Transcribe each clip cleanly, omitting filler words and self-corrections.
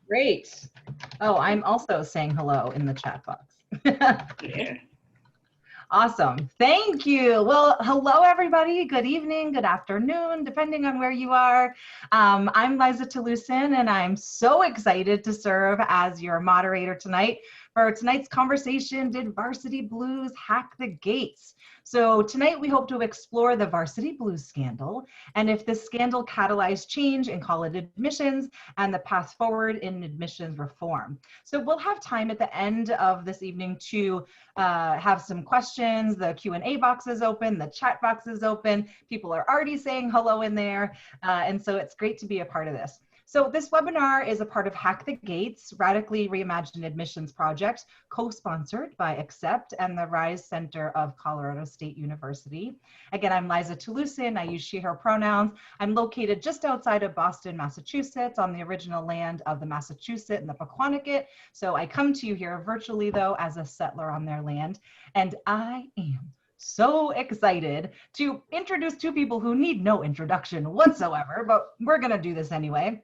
Great. Oh, I'm also saying hello in the chat box. Yeah. Awesome. Thank you. Well, hello, everybody. Good evening, good afternoon, depending on where you are. I'm Liza Talusan, and I'm so excited to serve as your moderator tonight. For tonight's conversation, did Varsity Blues hack the gates? So tonight we hope to explore the Varsity Blues scandal and if this scandal catalyzed change in college admissions and the path forward in admissions reform. So we'll have time at the end of this evening to have some questions. The Q&A box is open, the chat box is open. People are already saying hello in there. And so it's great to be a part of this. So this webinar is a part of Hack the Gates, Radically Reimagined Admissions Project, co-sponsored by Accept and the RISE Center of Colorado State University. Again, I'm Liza Talusan. I use she, her pronouns. I'm located just outside of Boston, Massachusetts, on the original land of the Massachusetts and the Pequannocket. So I come to you here virtually, though, as a settler on their land. And I am so excited to introduce two people who need no introduction whatsoever, but we're going to do this anyway.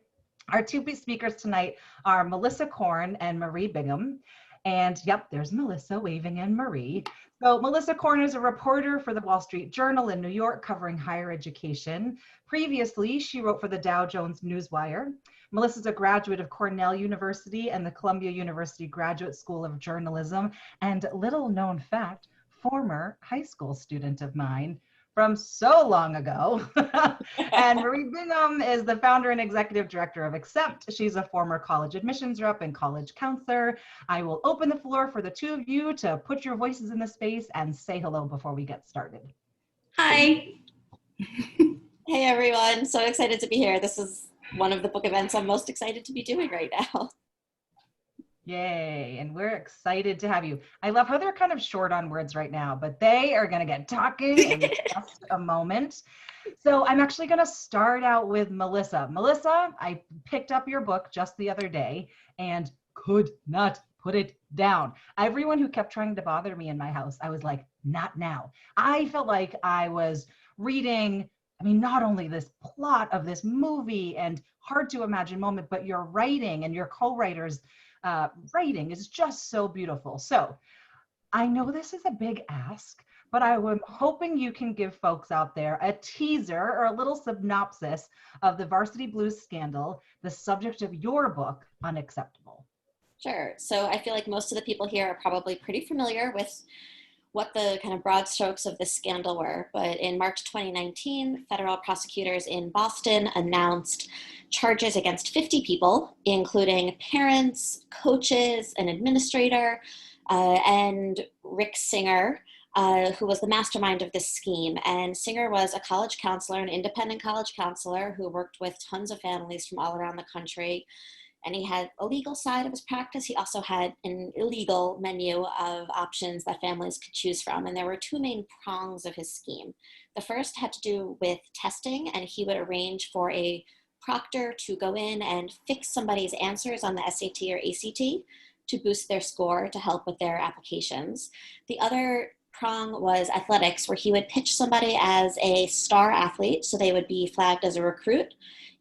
Our two speakers tonight are Melissa Korn and Marie Bigham. And yep, there's Melissa waving in Marie. So Melissa Korn is a reporter for the Wall Street Journal in New York covering higher education. Previously, she wrote for the Dow Jones Newswire. Melissa's a graduate of Cornell University and the Columbia University Graduate School of Journalism, and little known fact, former high school student of mine from so long ago. And Marie Bigham is the founder and executive director of Accept. She's a former college admissions rep and college counselor. I will open the floor for the two of you to put your voices in the space and say hello before we get started. Hi. Hey, everyone. So excited to be here. This is one of the book events I'm most excited to be doing right now. Yay, and we're excited to have you. I love how they're kind of short on words right now, but they are going to get talking in just a moment. So I'm actually going to start out with Melissa. Melissa, I picked up your book just the other day and could not put it down. Everyone who kept trying to bother me in my house, I was like, not now. I felt like I was reading, not only this plot of this movie and hard to imagine moment, but your writing and your co-writers writing is just so beautiful. So I know this is a big ask, but I'm hoping you can give folks out there a teaser or a little synopsis of the Varsity Blues scandal, the subject of your book, Unacceptable. Sure. So I feel like most of the people here are probably pretty familiar with what the kind of broad strokes of this scandal were. But in March 2019, federal prosecutors in Boston announced charges against 50 people, including parents, coaches, an administrator, and Rick Singer, who was the mastermind of this scheme. And Singer was a college counselor, an independent college counselor who worked with tons of families from all around the country. And he had a legal side of his practice. He also had an illegal menu of options that families could choose from. And there were two main prongs of his scheme. The first had to do with testing, and he would arrange for a proctor to go in and fix somebody's answers on the SAT or ACT to boost their score to help with their applications. The other prong was athletics, where he would pitch somebody as a star athlete, so they would be flagged as a recruit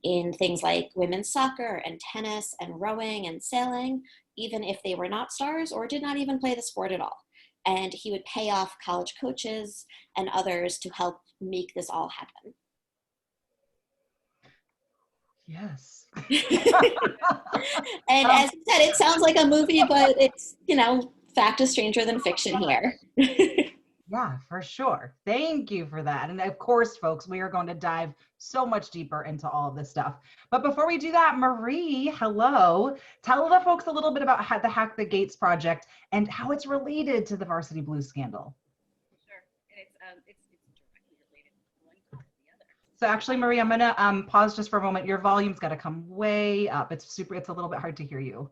in things like women's soccer and tennis and rowing and sailing, even if they were not stars or did not even play the sport at all. And he would pay off college coaches and others to help make this all happen. Yes. And as you said, it sounds like a movie, but it's, fact is stranger than fiction here. Yeah, for sure. Thank you for that. And of course, folks, we are going to dive so much deeper into all of this stuff. But before we do that, Marie, hello. Tell the folks a little bit about the Hack the Gates project and how it's related to the Varsity Blues scandal. Sure. And it's directly related one to the other. So actually, Marie, I'm gonna pause just for a moment. Your volume's got to come way up. It's a little bit hard to hear you.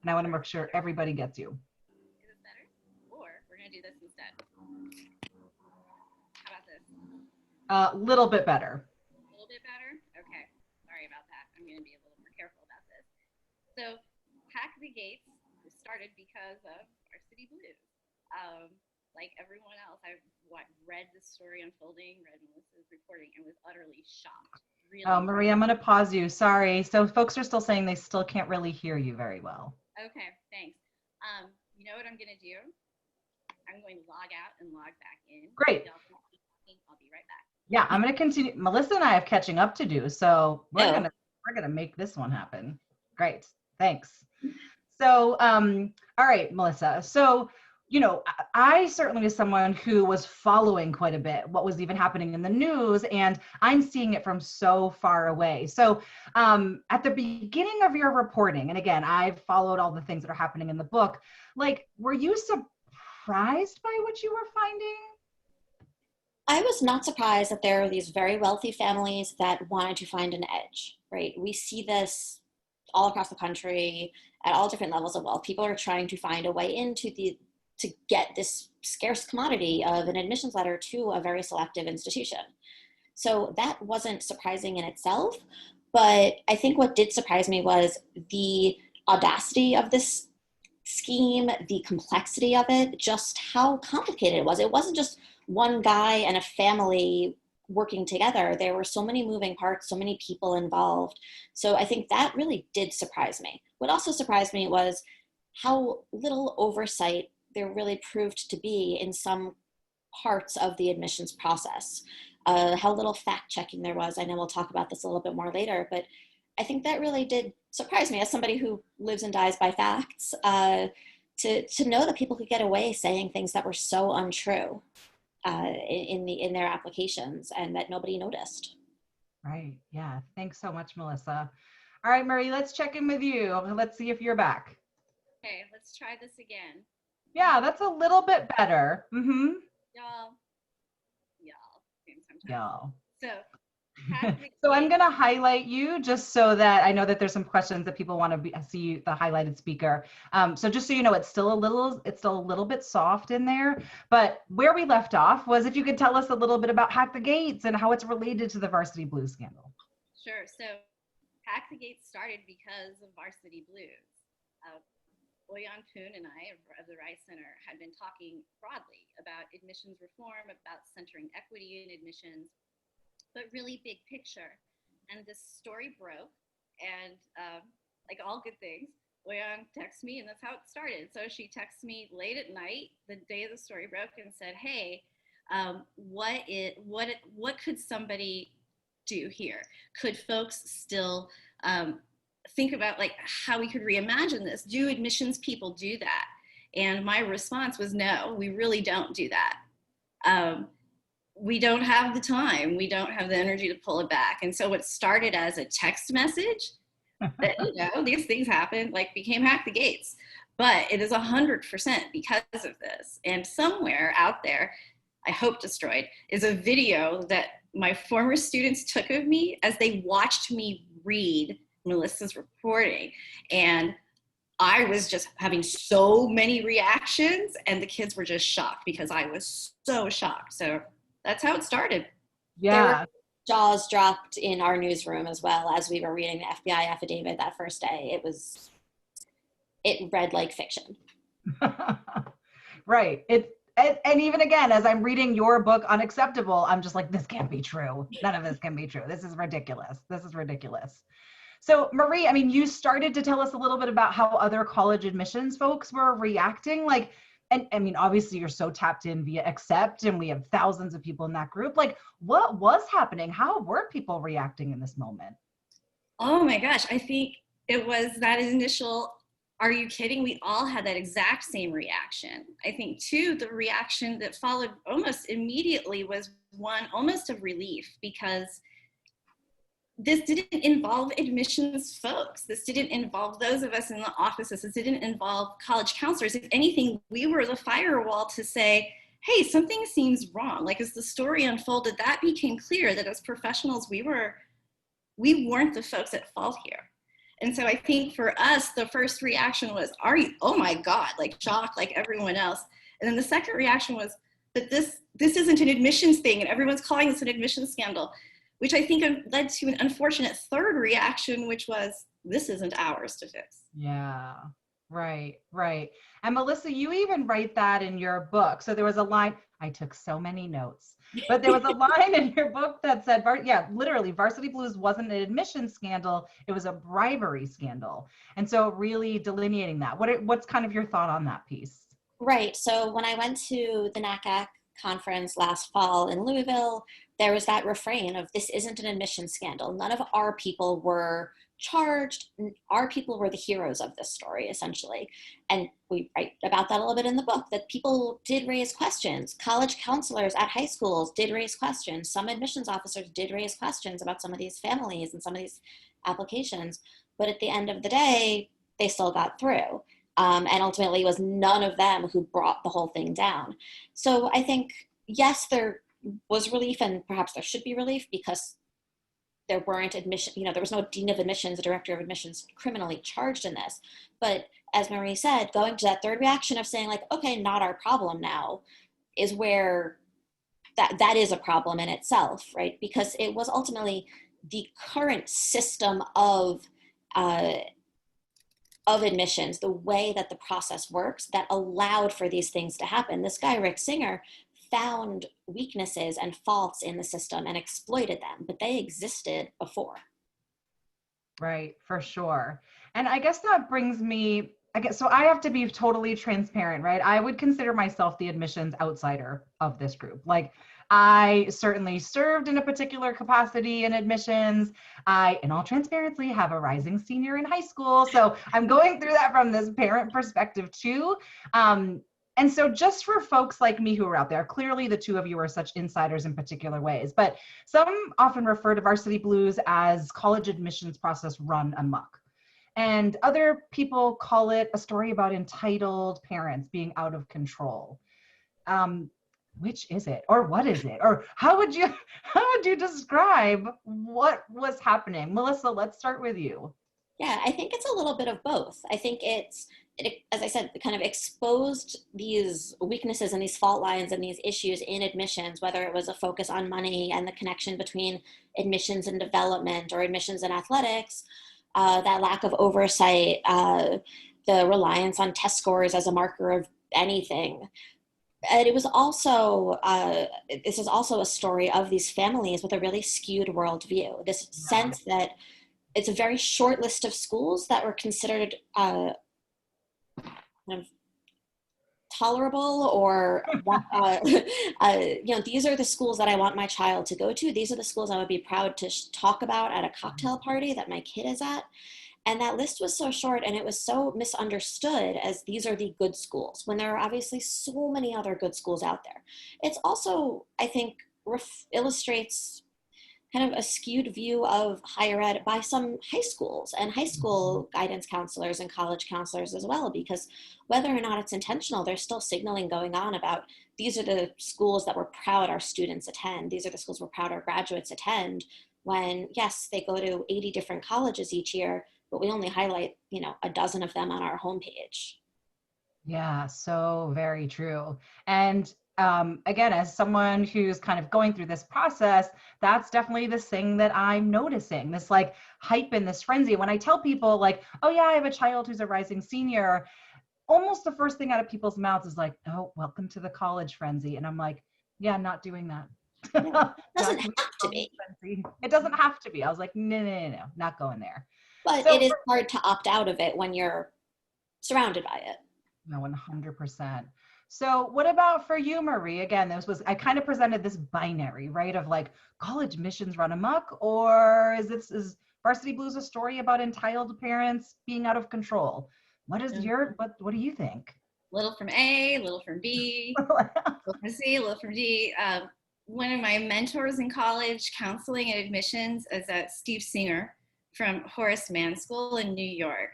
And I want to make sure everybody gets you. Is this better? Or we're gonna do this instead. How about this? A little bit better. A little bit better? Okay. Sorry about that. I'm gonna be a little more careful about this. So Hack the Gates was started because of Varsity Blues. Like everyone else, I read the story unfolding, read Melissa's reporting, and was utterly shocked. really. Oh, Marie, I'm going to pause you. Sorry. So folks are still saying they still can't really hear you very well. Okay, thanks. You know what I'm going to do? I'm going to log out and log back in. Great. I'll be right back. Yeah, I'm going to continue. Melissa and I have catching up to do, so we're gonna make this one happen. Great, thanks. So, all right, Melissa. So, I certainly was someone who was following quite a bit what was even happening in the news, and I'm seeing it from so far away. So, at the beginning of your reporting, and again, I've followed all the things that are happening in the book. Like, were you surprised by what you were finding? I was not surprised that there are these very wealthy families that wanted to find an edge, right? We see this all across the country at all different levels of wealth. People are trying to find a way to get this scarce commodity of an admissions letter to a very selective institution. So that wasn't surprising in itself, but I think what did surprise me was the audacity of this scheme, the complexity of it, just how complicated it was. It wasn't just one guy and a family working together. There were so many moving parts, so many people involved. So I think that really did surprise me. What also surprised me was how little oversight there really proved to be in some parts of the admissions process, how little fact checking there was. I know we'll talk about this a little bit more later, but I think that really did surprise me as somebody who lives and dies by facts, to know that people could get away saying things that were so untrue in their applications and that nobody noticed. Right. Yeah. Thanks so much, Melissa. All right, Marie, let's check in with you. Let's see if you're back. Okay, let's try this again. Yeah, that's a little bit better. Mm-hmm. Y'all. Y'all. So, so I'm going to highlight you just so that I know that there's some questions that people want to see the highlighted speaker. So just so you know, it's still a little bit soft in there, but where we left off was if you could tell us a little bit about Hack the Gates and how it's related to the Varsity Blues scandal. Sure. So Hack the Gates started because of Varsity Blues. Oyan Poon and I of the Rice Center had been talking broadly about admissions reform, about centering equity in admissions, but really big picture. And this story broke, and like all good things, Oyan texted me, and that's how it started. So she texted me late at night, the day the story broke, and said, "Hey, what could somebody do here? Could folks still think about like how we could reimagine this? Do admissions people do that?" And my response was, no, we really don't do that. We don't have the time. We don't have the energy to pull it back. And so what started as a text message that, these things happen, like became Hack the Gates. But it is 100% because of this. And somewhere out there, I hope destroyed, is a video that my former students took of me as they watched me read Melissa's reporting. And I was just having so many reactions, and the kids were just shocked because I was so shocked. So that's how it started. Yeah. There were jaws dropped in our newsroom as well as we were reading the FBI affidavit that first day. It read like fiction. Right. And even again, as I'm reading your book, Unacceptable, I'm just like, this can't be true. None of this can be true. This is ridiculous. This is ridiculous. So Marie, I mean, you started to tell us a little bit about how other college admissions folks were reacting. Like, and I mean, obviously you're so tapped in via Accept, and we have thousands of people in that group. Like, what was happening? How were people reacting in this moment? Oh my gosh, I think it was that initial, are you kidding? We all had that exact same reaction. I think too, the reaction that followed almost immediately was one almost of relief, because this didn't involve admissions folks. This didn't involve those of us in the offices. This didn't involve college counselors. If anything, we were the firewall to say, hey, something seems wrong. Like as the story unfolded, that became clear that as professionals, we weren't the folks at fault here. And so I think for us, the first reaction was, oh my God, like shock, like everyone else. And then the second reaction was that this isn't an admissions thing, and everyone's calling this an admissions scandal, which I think led to an unfortunate third reaction, which was, this isn't ours to fix. Yeah, right. And Melissa, you even write that in your book. So there was a line, I took so many notes. But there was a line in your book that said, yeah, literally, Varsity Blues wasn't an admissions scandal, it was a bribery scandal. And so really delineating that. What's kind of your thought on that piece? Right. So when I went to the NACAC conference last fall in Louisville, there was that refrain of, this isn't an admissions scandal. None of our people were charged. Our people were the heroes of this story, essentially. And we write about that a little bit in the book, that people did raise questions. College counselors at high schools did raise questions. Some admissions officers did raise questions about some of these families and some of these applications. But at the end of the day, they still got through. And ultimately it was none of them who brought the whole thing down. So I think, yes, there was relief, and perhaps there should be relief, because there weren't there was no dean of admissions, a director of admissions criminally charged in this. But as Marie said, going to that third reaction of saying like, okay, not our problem now, is where that is a problem in itself, right? Because it was ultimately the current system of admissions, the way that the process works, that allowed for these things to happen. This guy, Rick Singer, found weaknesses and faults in the system and exploited them, but they existed before. Right, for sure. And I guess that brings me, so I have to be totally transparent, right? I would consider myself the admissions outsider of this group. Like, I certainly served in a particular capacity in admissions. I, in all transparency, have a rising senior in high school. So I'm going through that from this parent perspective too. And so just for folks like me who are out there, clearly the two of you are such insiders in particular ways, but some often refer to Varsity Blues as college admissions process run amok. And other people call it a story about entitled parents being out of control. Which is it, or what is it, or how would you describe what was happening? Melissa, let's start with you. Yeah, I think it's a little bit of both. I think it, as I said, kind of exposed these weaknesses and these fault lines and these issues in admissions, whether it was a focus on money and the connection between admissions and development or admissions and athletics, that lack of oversight, the reliance on test scores as a marker of anything. And it was also, this is also a story of these families with a really skewed worldview. This sense that it's a very short list of schools that were considered kind of tolerable, or these are the schools that I want my child to go to. These are the schools I would be proud to talk about at a cocktail party that my kid is at. And that list was so short, and it was so misunderstood as these are the good schools, when there are obviously so many other good schools out there. It's also, I think, illustrates kind of a skewed view of higher ed by some high schools and high school guidance counselors and college counselors as well, because whether or not it's intentional, there's still signaling going on about these are the schools that we're proud our students attend. These are the schools we're proud our graduates attend, when yes, they go to 80 different colleges each year, but we only highlight, a dozen of them on our homepage. Yeah, so very true. And again, as someone who's kind of going through this process, that's definitely this thing that I'm noticing, this like hype and this frenzy. When I tell people like, oh yeah, I have a child who's a rising senior, almost the first thing out of people's mouths is like, oh, welcome to the college frenzy. And I'm like, yeah, not doing that. Yeah, it doesn't have to be. It doesn't have to be. I was like, no, not going there. But it is hard to opt out of it when you're surrounded by it. No, 100%. So what about for you, Marie? Again, I kind of presented this binary, right? Of like college missions run amok, or is Varsity Blues a story about entitled parents being out of control? What is what do you think? Little from A, little from B, little from C, little from D. One of my mentors in college counseling and admissions is Steve Singer from Horace Mann School in New York,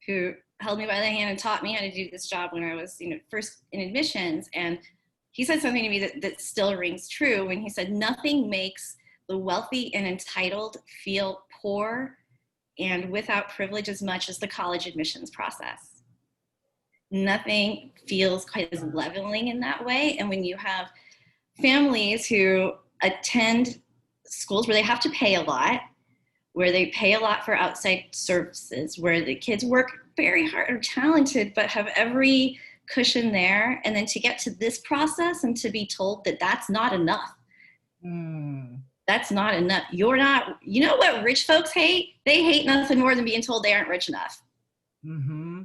who held me by the hand and taught me how to do this job when I was, first in admissions. And he said something to me that still rings true when he said, nothing makes the wealthy and entitled feel poor and without privilege as much as the college admissions process. Nothing feels quite as leveling in that way. And when you have families who attend schools where they have to pay a lot, where they pay a lot for outside services, where the kids work very hard, are talented, but have every cushion there. And then to get to this process and to be told that that's not enough, Mm. That's not enough. You're not, you know what rich folks hate? They hate nothing more than being told they aren't rich enough. Mm-hmm.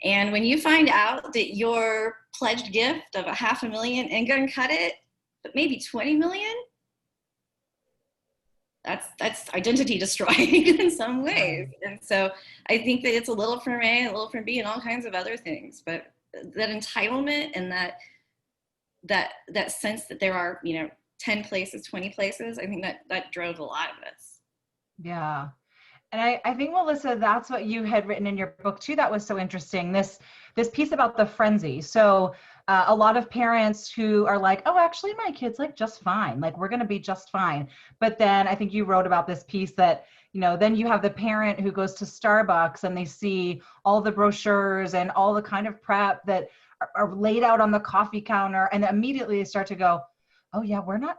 And when you find out that your pledged gift of $500,000 ain't gonna cut it, but maybe 20 million, that's identity destroying in some ways. Right. And so I think that it's a little from A, a little from B, and all kinds of other things. But that entitlement and that sense that there are, 10 places, 20 places, I think that drove a lot of this. Yeah. And I think, Melissa, that's what you had written in your book too. That was so interesting. This piece about the frenzy. So a lot of parents who are like, oh, actually, my kid's like just fine. Like we're going to be just fine. But then I think you wrote about this piece that, then you have the parent who goes to Starbucks and they see all the brochures and all the kind of prep that are laid out on the coffee counter. And immediately they start to go, oh, we're not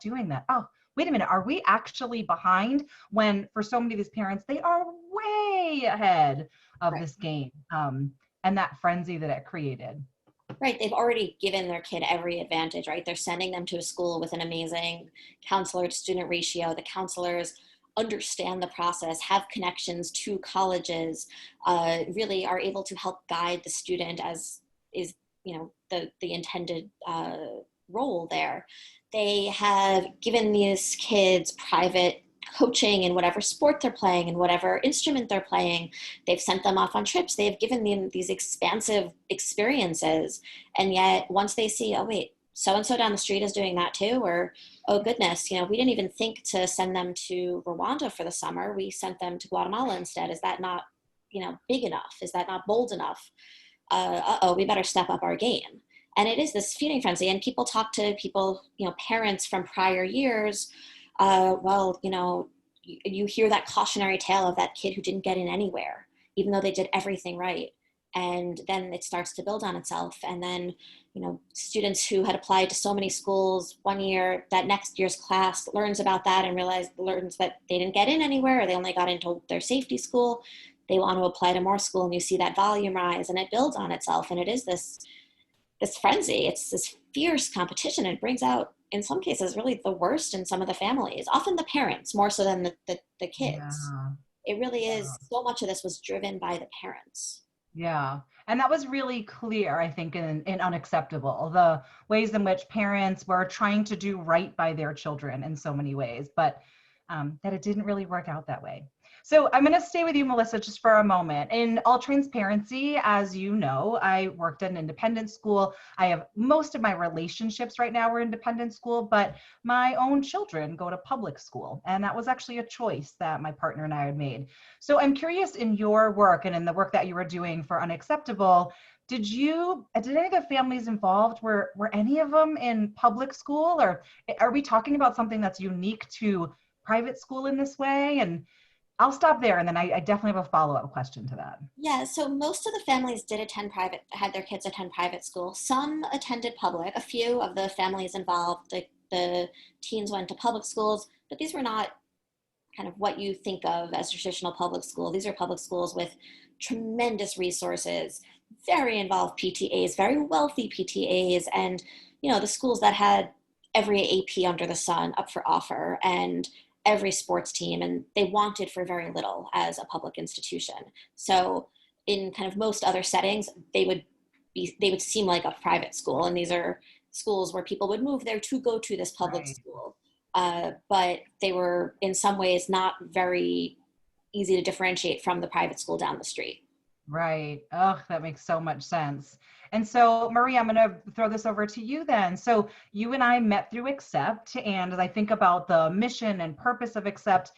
doing that. Oh, wait a minute, are we actually behind? When for so many of these parents, they are way ahead of Right. this game, and that frenzy that it created. Right. They've already given their kid every advantage, right? They're sending them to a school with an amazing counselor to student ratio. The counselors understand the process, have connections to colleges, really are able to help guide the student as is, the intended role there. They have given these kids private coaching in whatever sport they're playing and whatever instrument they're playing. They've sent them off on trips. They've given them these expansive experiences. And yet once they see, oh wait, so-and-so down the street is doing that too, or, oh goodness, we didn't even think to send them to Rwanda for the summer. We sent them to Guatemala instead. Is that not, big enough? Is that not bold enough? We better step up our game. And it is this feeding frenzy. And people talk to people, parents from prior years. You hear that cautionary tale of that kid who didn't get in anywhere, even though they did everything right. And then it starts to build on itself. And then, students who had applied to so many schools one year, that next year's class learns about that and learns that they didn't get in anywhere, or they only got into their safety school. They want to apply to more school, and you see that volume rise, and it builds on itself. And it is this frenzy. It's this fierce competition. It brings out, in some cases, really the worst in some of the families, often the parents more so than the kids. Yeah. It really is, so much of this was driven by the parents. Yeah. And that was really clear, I think, in Unacceptable, the ways in which parents were trying to do right by their children in so many ways, but that it didn't really work out that way. So I'm going to stay with you, Melissa, just for a moment. In all transparency, as you know, I worked at an independent school. I have most of my relationships right now are independent school, but my own children go to public school. And that was actually a choice that my partner and I had made. So I'm curious, in your work and in the work that you were doing for Unacceptable, did any of the families involved, were any of them in public school, or are we talking about something that's unique to private school in this way? And I'll stop there, and then I definitely have a follow-up question to that. Yeah, so most of the families had their kids attend private school. Some attended public. A few of the families involved, the teens went to public schools, but these were not kind of what you think of as traditional public school. These are public schools with tremendous resources, very involved PTAs, very wealthy PTAs, and the schools that had every AP under the sun up for offer and every sports team, and they wanted for very little as a public institution. So in kind of most other settings, they would seem like a private school, and these are schools where people would move there to go to this public Right. school. But they were in some ways not very easy to differentiate from the private school down the street. Right. Oh, that makes so much sense. And so, Marie, I'm going to throw this over to you then. So you and I met through Accept. And as I think about the mission and purpose of Accept,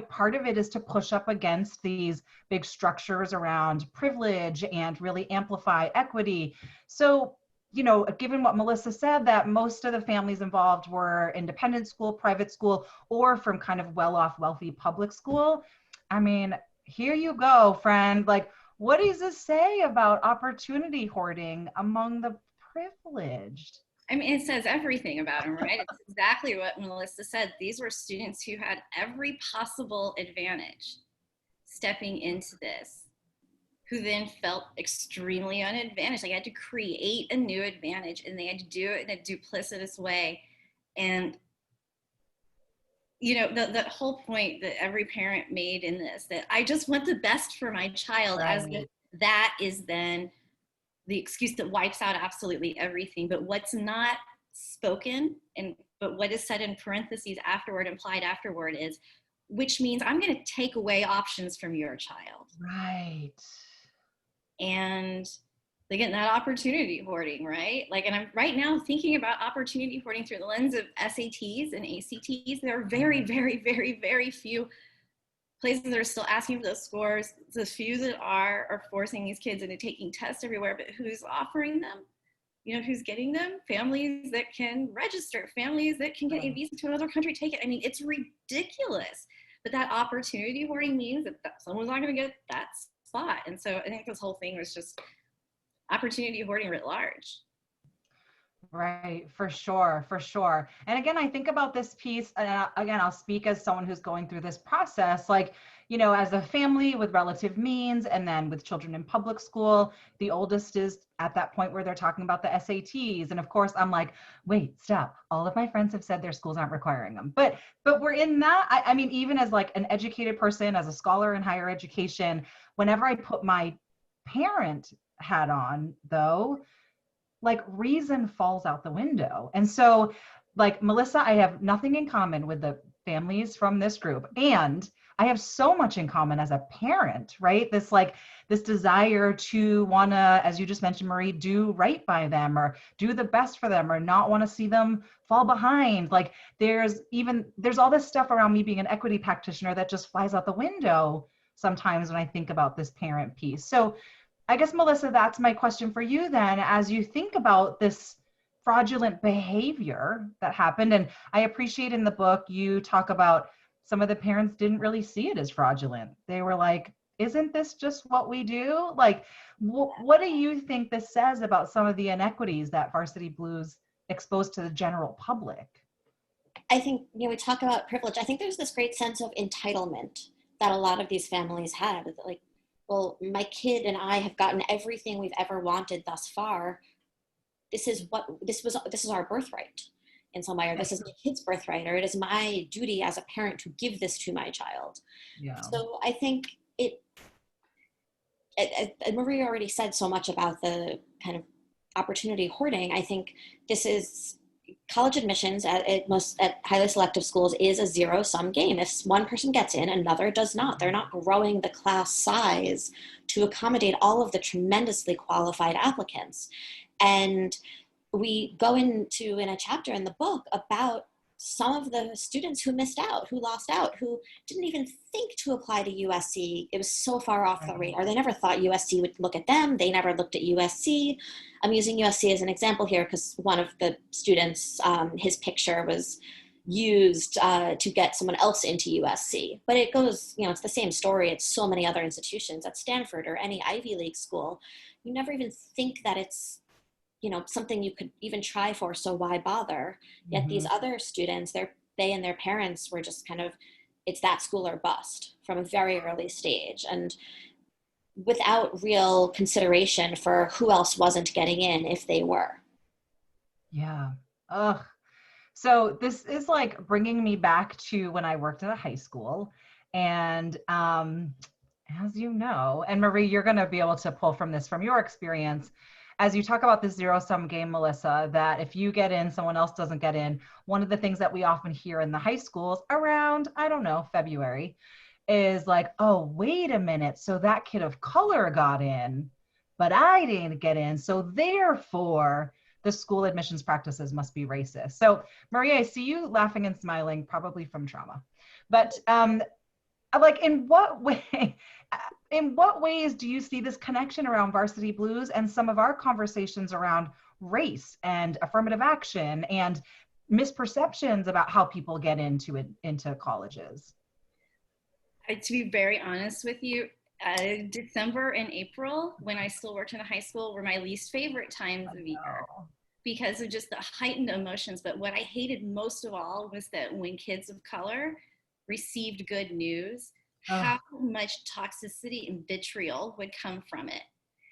part of it is to push up against these big structures around privilege and really amplify equity. So, given what Melissa said, that most of the families involved were independent school, private school, or from kind of well-off, wealthy public school. I mean, here you go, friend. Like, what does this say about opportunity hoarding among the privileged? I mean, it says everything about them, right? It's exactly what Melissa said. These were students who had every possible advantage stepping into this, who then felt extremely unadvantaged. They had to create a new advantage, and they had to do it in a duplicitous way. And you know, the whole point that every parent made in this, that I just want the best for my child, Right. as if that is then the excuse that wipes out absolutely everything. But what's not spoken, but what is said in parentheses afterward, implied afterward, is, which means I'm going to take away options from your child. Right. And again, that opportunity hoarding, right? Like, and I'm right now thinking about opportunity hoarding through the lens of SATs and ACTs. There are very, very, very, very few places that are still asking for those scores. The few that are forcing these kids into taking tests everywhere, but who's offering them? You know, who's getting them? Families that can register, families that can get a visa to another country, take it. I mean, it's ridiculous. But that opportunity hoarding means that someone's not going to get that spot. And so I think this whole thing was just opportunity hoarding writ large. Right, for sure, for sure. And again, I think about this piece, and again, I'll speak as someone who's going through this process, like, you know, as a family with relative means, and then with children in public school, the oldest is at that point where they're talking about the SATs. And of course, I'm like, wait, stop. All of my friends have said their schools aren't requiring them. But we're in that, I mean, even as like an educated person, as a scholar in higher education, whenever I put my parent hat on, though, like reason falls out the window. And so like Melissa, I have nothing in common with the families from this group. And I have so much in common as a parent, right? This like this desire to want to, as you just mentioned, Marie, do right by them or do the best for them or not want to see them fall behind. Like there's all this stuff around me being an equity practitioner that just flies out the window sometimes when I think about this parent piece. So I guess, Melissa, that's my question for you then, as you think about this fraudulent behavior that happened. And I appreciate in the book, you talk about some of the parents didn't really see it as fraudulent. They were like, isn't this just what we do? Like, what do you think this says about some of the inequities that Varsity Blues exposed to the general public? I think, you know, we talk about privilege. I think there's this great sense of entitlement that a lot of these families had. Like, well, my kid and I have gotten everything we've ever wanted thus far. This is our birthright in some way, or this is my kid's birthright, or it is my duty as a parent to give this to my child. Yeah. So I think Marie already said so much about the kind of opportunity hoarding. I think this is college admissions at highly selective schools is a zero-sum game. If one person gets in, another does not. They're not growing the class size to accommodate all of the tremendously qualified applicants. And we go into in a chapter in the book about some of the students who missed out, who lost out, who didn't even think to apply to USC. It was so far off the radar. They never thought USC would look at them. They never looked at USC. I'm using USC as an example here because one of the students, his picture was used to get someone else into USC. But it goes, you know, it's the same story at so many other institutions, at Stanford or any Ivy League school. You never even think that it's, you know, something you could even try for, so why bother? Yet these other students, they and their parents were just kind of, it's that school or bust from a very early stage, and without real consideration for who else wasn't getting in if they were. Yeah. Ugh. So this is like bringing me back to when I worked at a high school. And as you know, and Marie, you're going to be able to pull from this from your experience, as you talk about this zero-sum game, Melissa, that if you get in, someone else doesn't get in. One of the things that we often hear in the high schools around, I don't know, February, is like, oh, wait a minute. So that kid of color got in, but I didn't get in. So therefore, the school admissions practices must be racist. So Maria, I see you laughing and smiling, probably from trauma. But like, in what ways do you see this connection around Varsity Blues and some of our conversations around race and affirmative action and misperceptions about how people get into colleges? To be very honest with you, December and April, when I still worked in a high school, were my least favorite times of year because of just the heightened emotions. But what I hated most of all was that when kids of color received good news, how much toxicity and vitriol would come from it.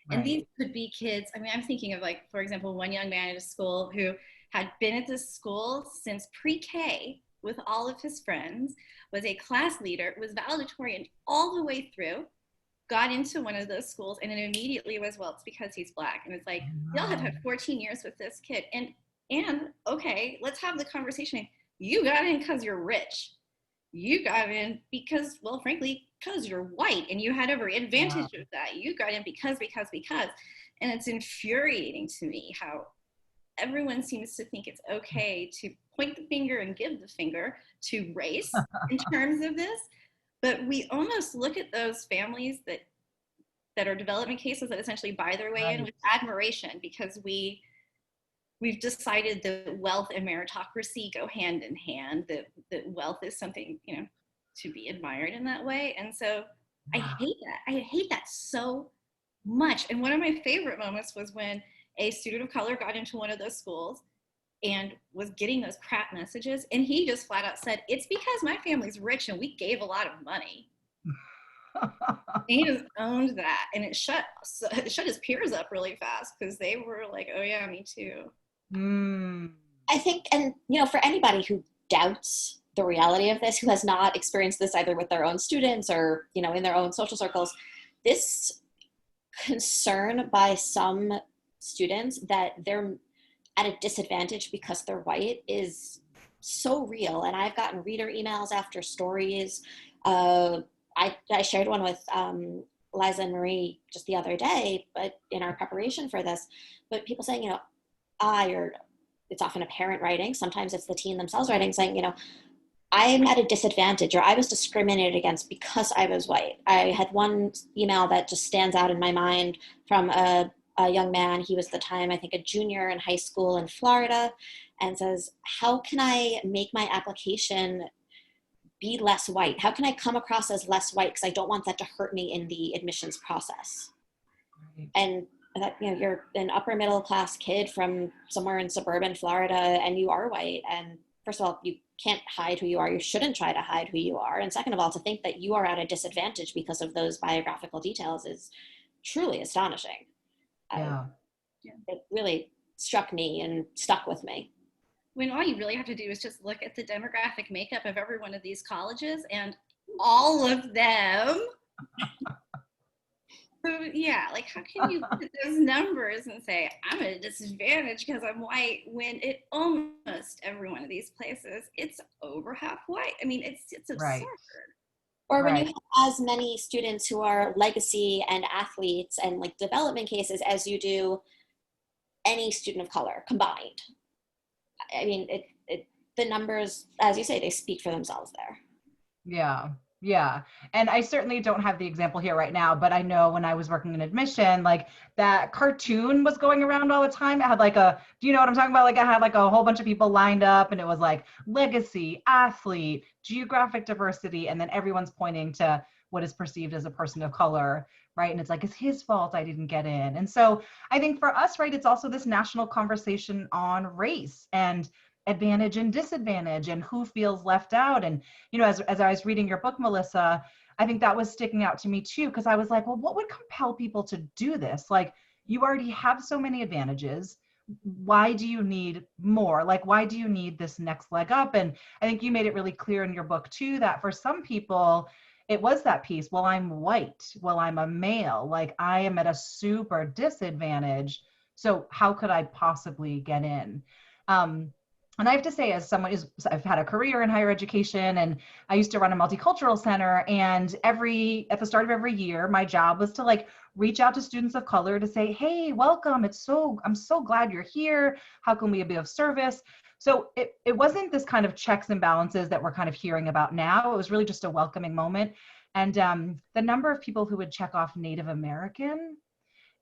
Right. And these could be kids, I mean, I'm thinking of, like, for example, one young man at a school who had been at this school since pre-K, with all of his friends, was a class leader, was valedictorian all the way through, got into one of those schools, and it immediately was, well, it's because he's Black. And it's like, y'all have had 14 years with this kid. And okay, let's have the conversation. You got in because you're rich. You got in because, well, frankly, because you're white and you had every advantage of that. You got in because. And it's infuriating to me how everyone seems to think it's okay to point the finger and give the finger to race in terms of this. But we almost look at those families that are development cases that essentially buy their way in with admiration, because we've decided that wealth and meritocracy go hand in hand, that wealth is something, you know, to be admired in that way. And so I hate that so much. And one of my favorite moments was when a student of color got into one of those schools and was getting those crap messages, and he just flat out said, it's because my family's rich and we gave a lot of money. He just owned that, and it shut his peers up really fast, because they were like, oh yeah, me too. I think, and you know, for anybody who doubts the reality of this, who has not experienced this either with their own students or, you know, in their own social circles, this concern by some students that they're at a disadvantage because they're white is so real. And I've gotten reader emails after stories. I shared one with Liza and Marie just the other day, but in our preparation for this, but people saying, you know, or it's often a parent writing, sometimes it's the teen themselves writing, saying, you know, I'm at a disadvantage, or I was discriminated against because I was white. I had one email that just stands out in my mind from a young man. He was at the time, I think, a junior in high school in Florida, and says, how can I make my application be less white? How can I come across as less white? Because I don't want that to hurt me in the admissions process. Right. And that, you know, you're an upper middle class kid from somewhere in suburban Florida, and you are white. And first of all, you can't hide who you are. You shouldn't try to hide who you are. And second of all, to think that you are at a disadvantage because of those biographical details is truly astonishing. It really struck me and stuck with me. When all you really have to do is just look at the demographic makeup of every one of these colleges, and all of them. So yeah, like, how can you look at those numbers and say, I'm at a disadvantage because I'm white, when it almost every one of these places, it's over half white. I mean, it's absurd. Right. Or when you have as many students who are legacy and athletes and like development cases as you do any student of color combined. I mean, the numbers, as you say, they speak for themselves there. Yeah. And I certainly don't have the example here right now, but I know when I was working in admission, like that cartoon was going around all the time. It had like do you know what I'm talking about? Like I had like a whole bunch of people lined up, and it was like legacy, athlete, geographic diversity, and then everyone's pointing to what is perceived as a person of color, right? And it's like, it's his fault I didn't get in. And so I think for us, right, it's also this national conversation on race and advantage and disadvantage and who feels left out. And, you know, as I was reading your book, Melissa, I think that was sticking out to me too, because I was like, well, what would compel people to do this? Like, you already have so many advantages. Why do you need more? Like, why do you need this next leg up? And I think you made it really clear in your book too, that for some people, it was that piece. Well, I'm white. Well, I'm a male. Like, I am at a super disadvantage. So how could I possibly get in? And I have to say, as someone I've had a career in higher education, and I used to run a multicultural center, and at the start of every year, my job was to like reach out to students of color to say, hey, welcome. I'm so glad you're here. How can we be of service? So it wasn't this kind of checks and balances that we're kind of hearing about now. It was really just a welcoming moment. And the number of people who would check off Native American,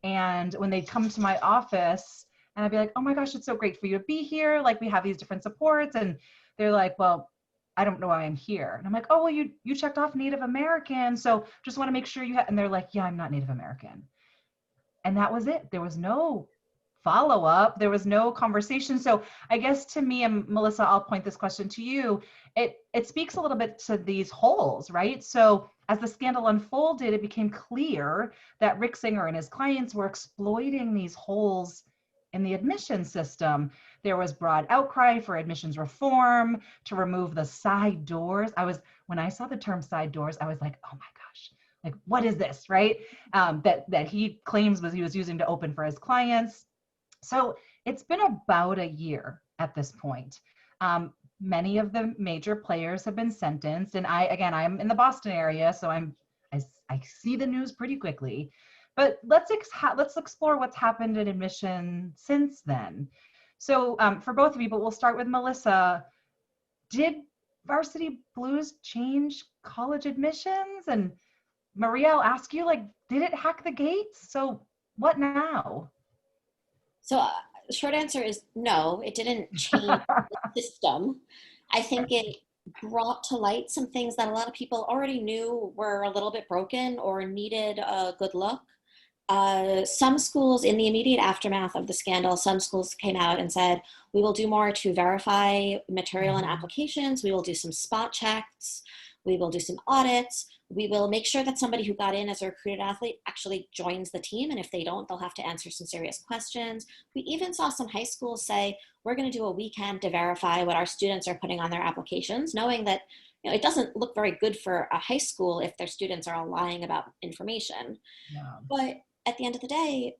and when they come to my office, and I'd be like, oh my gosh, it's so great for you to be here. Like, we have these different supports. And they're like, well, I don't know why I'm here. And I'm like, oh, well, you checked off Native American. So just want to make sure you have, and they're like, yeah, I'm not Native American. And that was it. There was no follow-up. There was no conversation. So I guess to me, and Melissa, I'll point this question to you. It speaks a little bit to these holes, right? So as the scandal unfolded, it became clear that Rick Singer and his clients were exploiting these holes in the admissions system. There was broad outcry for admissions reform to remove the side doors. When I saw the term side doors, I was like, oh my gosh, like what is this, right? That he claims he was using to open for his clients. So it's been about a year at this point. Many of the major players have been sentenced, and I'm in the Boston area, so I see the news pretty quickly. But let's explore what's happened in admission since then. So for both of you, but we'll start with Melissa. Did Varsity Blues change college admissions? And Maria, I'll ask you, like, did it hack the gates? So what now? So the short answer is no, it didn't change the system. I think it brought to light some things that a lot of people already knew were a little bit broken or needed a good look. Some schools, in the immediate aftermath of the scandal, some schools came out and said, we will do more to verify material and applications. We will do some spot checks. We will do some audits. We will make sure that somebody who got in as a recruited athlete actually joins the team. And if they don't, they'll have to answer some serious questions. We even saw some high schools say, we're going to do a weekend to verify what our students are putting on their applications, knowing that it doesn't look very good for a high school if their students are all lying about information. Yeah. But at the end of the day,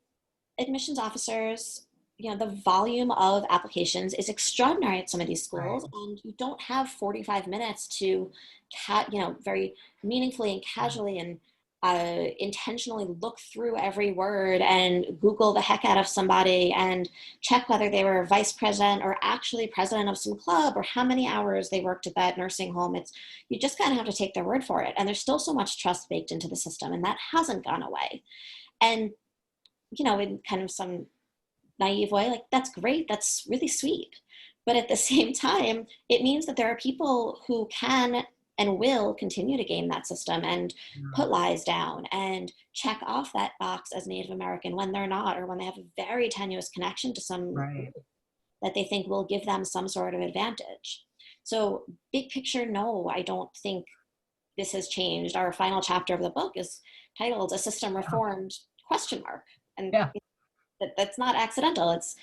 admissions officers, the volume of applications is extraordinary at some of these schools, right. And you don't have 45 minutes to, very meaningfully and casually and intentionally look through every word and Google the heck out of somebody and check whether they were vice president or actually president of some club or how many hours they worked at that nursing home. You just kind of have to take their word for it. And there's still so much trust baked into the system, and that hasn't gone away. And, in kind of some naive way, like, that's great, that's really sweet. But at the same time, it means that there are people who can and will continue to game that system and put lies down and check off that box as Native American when they're not, or when they have a very tenuous connection to some group that they think will give them some sort of advantage. So big picture, no, I don't think this has changed. Our final chapter of the book is titled "A System Reformed?" ? And that's not accidental. It's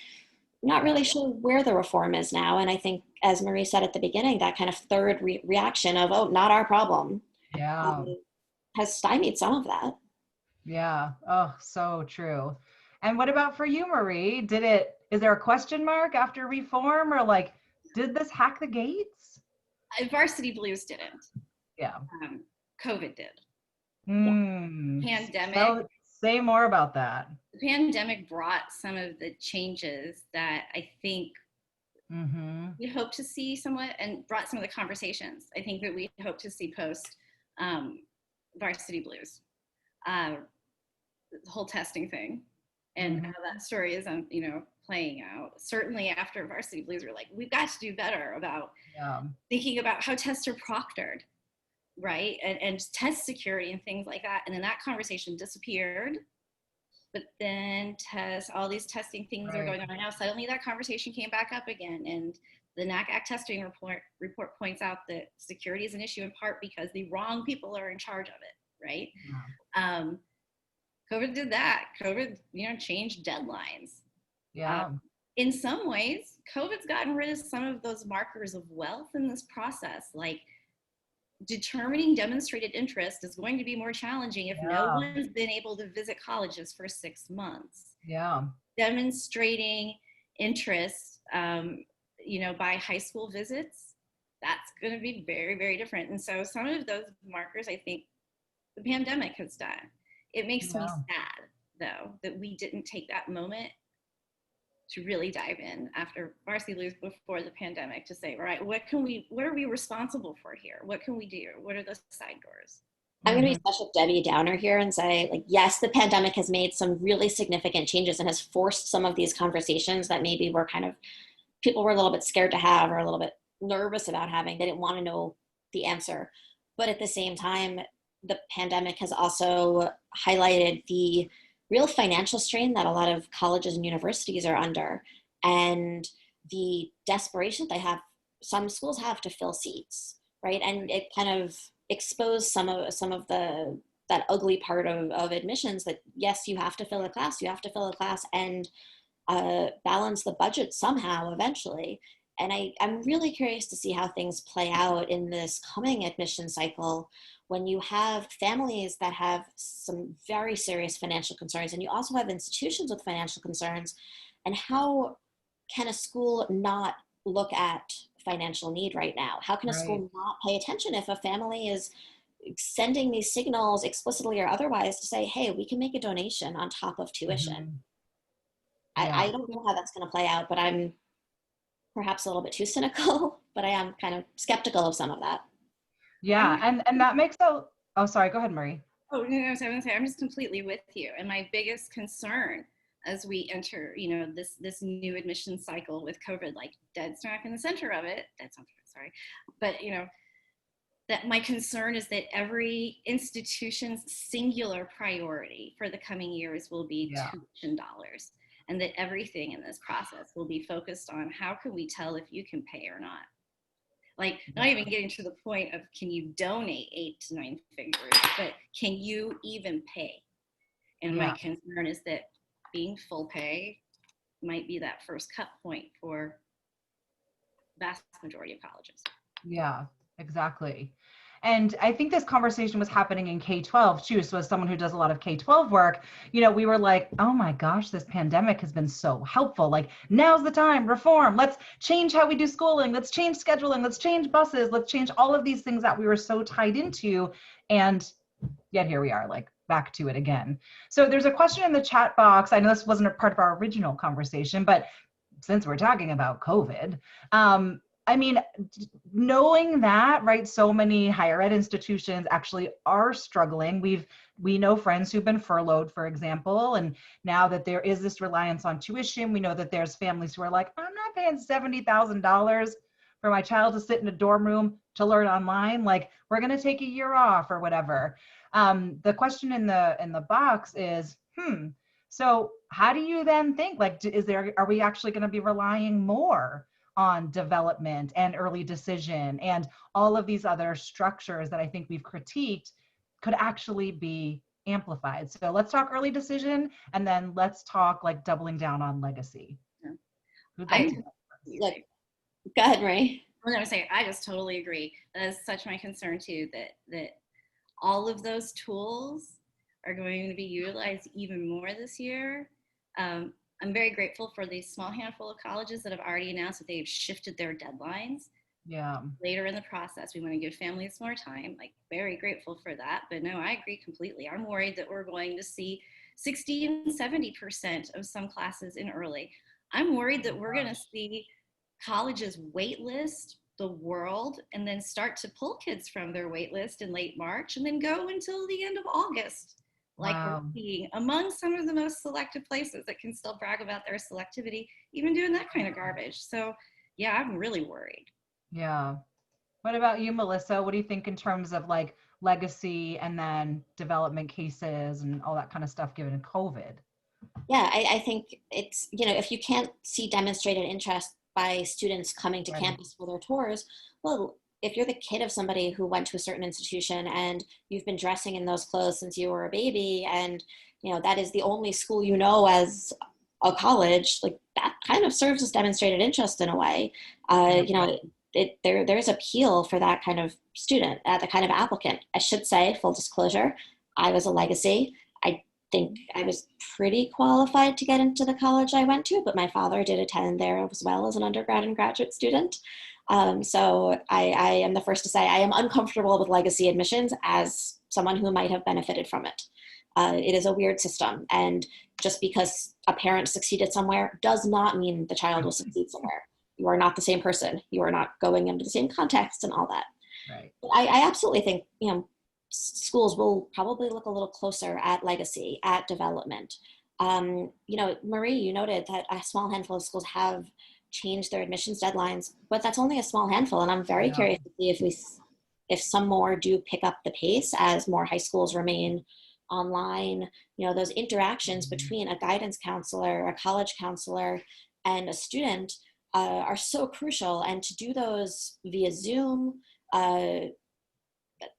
not really sure where the reform is now. And I think, as Marie said at the beginning, that kind of third reaction of, oh, not our problem, has stymied some of that. Yeah. Oh, so true. And what about for you, Marie? Is there a question mark after reform, or like, did this hack the gates? Varsity Blues didn't. Yeah. COVID did. Pandemic. So say more about that. The pandemic brought some of the changes that I think we hope to see somewhat, and brought some of the conversations I think that we hope to see post Varsity Blues. The whole testing thing and how that story is, playing out. Certainly after Varsity Blues, we're like, we've got to do better about thinking about how tests are proctored, right? And test security and things like that. And then that conversation disappeared. But then all these testing things are going on right now. Suddenly that conversation came back up again. And the NACAC testing report points out that security is an issue in part because the wrong people are in charge of it, right? COVID did that. COVID, changed deadlines. In some ways, COVID's gotten rid of some of those markers of wealth in this process. Like, determining demonstrated interest is going to be more challenging if no one's been able to visit colleges for 6 months. Demonstrating interest, by high school visits, that's going to be very, very different. And so some of those markers, I think the pandemic has done. It makes me sad, though, that we didn't take that moment to really dive in after Varsity Blues before the pandemic to say, all right, what are we responsible for here? What can we do? What are the side doors? I'm going to be such a Debbie Downer here and say, like, yes, the pandemic has made some really significant changes and has forced some of these conversations that maybe people were a little bit scared to have or a little bit nervous about having. They didn't want to know the answer. But at the same time, the pandemic has also highlighted the real financial strain that a lot of colleges and universities are under, and the desperation some schools have to fill seats, right? And it kind of exposed some of that ugly part of admissions, that yes, you have to fill a class, and balance the budget somehow eventually. And I'm really curious to see how things play out in this coming admission cycle when you have families that have some very serious financial concerns, and you also have institutions with financial concerns. And how can a school not look at financial need right now? How can a Right. school not pay attention if a family is sending these signals explicitly or otherwise to say, hey, we can make a donation on top of tuition? Mhm. I Yeah. don't know how that's going to play out, but I'm perhaps a little bit too cynical, but I am kind of skeptical of some of that. Yeah. I'm, And that makes a, oh, sorry, go ahead, Marie. oh, no, I was going to say, I'm just completely with you. And my biggest concern as we enter, this new admission cycle with COVID, like dead smack in the center of it, sorry, but, that my concern is that every institution's singular priority for the coming years will be Yeah. tuition dollars, and that everything in this process will be focused on how can we tell if you can pay or not. Like, not even getting to the point of can you donate 8 to 9 figures, but can you even pay? And my Yeah. concern is that being full pay might be that first cut point for vast majority of colleges. Yeah, exactly. And I think this conversation was happening in K-12 too. So as someone who does a lot of K-12 work, we were like, oh my gosh, this pandemic has been so helpful. Like, now's the time, reform. Let's change how we do schooling. Let's change scheduling. Let's change buses. Let's change all of these things that we were so tied into. And yet here we are, like, back to it again. So there's a question in the chat box. I know this wasn't a part of our original conversation, but since we're talking about COVID, I mean, knowing that, right, so many higher ed institutions actually are struggling. We know friends who've been furloughed, for example, and now that there is this reliance on tuition, we know that there's families who are like, I'm not paying $70,000 for my child to sit in a dorm room to learn online. Like, we're going to take a year off or whatever. The question in the box is, so how do you then think, like, are we actually going to be relying more on development and early decision and all of these other structures that I think we've critiqued could actually be amplified? So let's talk early decision, and then let's talk like doubling down on legacy. Yeah. Who'd like I to go first? Look, go ahead, Marie. I'm going to say, I just totally agree. That is such my concern too, that all of those tools are going to be utilized even more this year. I'm very grateful for the small handful of colleges that have already announced that they've shifted their deadlines Yeah. later in the process. We want to give families more time, like very grateful for that. But no, I agree completely. I'm worried that we're going to see 60 and 70% of some classes in early. I'm worried that we're going to see colleges wait list the world and then start to pull kids from their wait list in late March and then go until the end of August, like we're Wow. seeing among some of the most selective places that can still brag about their selectivity, even doing that kind of garbage. So yeah, I'm really worried. Yeah. What about you, Melissa? What do you think in terms of like legacy and then development cases and all that kind of stuff given COVID? Yeah, I think it's, if you can't see demonstrated interest by students coming to Right. campus for their tours, well, if you're the kid of somebody who went to a certain institution and you've been dressing in those clothes since you were a baby, and that is the only school as a college, like that kind of serves as demonstrated interest in a way. Yeah. There's appeal for that kind of student, the kind of applicant. I should say, full disclosure, I was a legacy. I think I was pretty qualified to get into the college I went to, but my father did attend there as well as an undergrad and graduate student. So I am the first to say I am uncomfortable with legacy admissions as someone who might have benefited from it. It is a weird system, and just because a parent succeeded somewhere does not mean the child will succeed somewhere. You are not the same person. You are not going into the same context and all that. Right. But I absolutely think, schools will probably look a little closer at legacy, at development. Marie, you noted that a small handful of schools have changed their admissions deadlines, but that's only a small handful. And I'm very Yeah. curious to see if some more do pick up the pace as more high schools remain online. Those interactions between a guidance counselor, a college counselor, and a student are so crucial. And to do those via Zoom,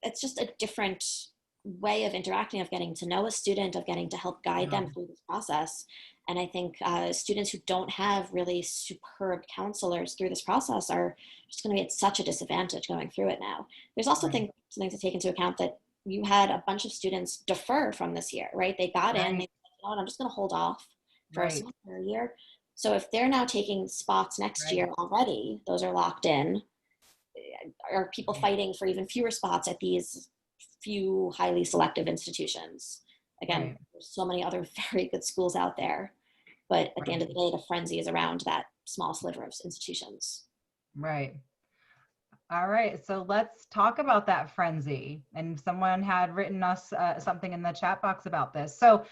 it's just a different way of interacting, of getting to know a student, of getting to help guide them through this process. And I think students who don't have really superb counselors through this process are just going to be at such a disadvantage going through it now. There's also something to take into account that you had a bunch of students defer from this year, right? They got in, they said, oh, I'm just going to hold off for a semester or a year. So if they're now taking spots next year already, those are locked in. Are people fighting for even fewer spots at these few highly selective institutions? Again, there's so many other very good schools out there, but at the end of the day, the frenzy is around that small sliver of institutions. Right. All right, so let's talk about that frenzy. And someone had written us something in the chat box about this. So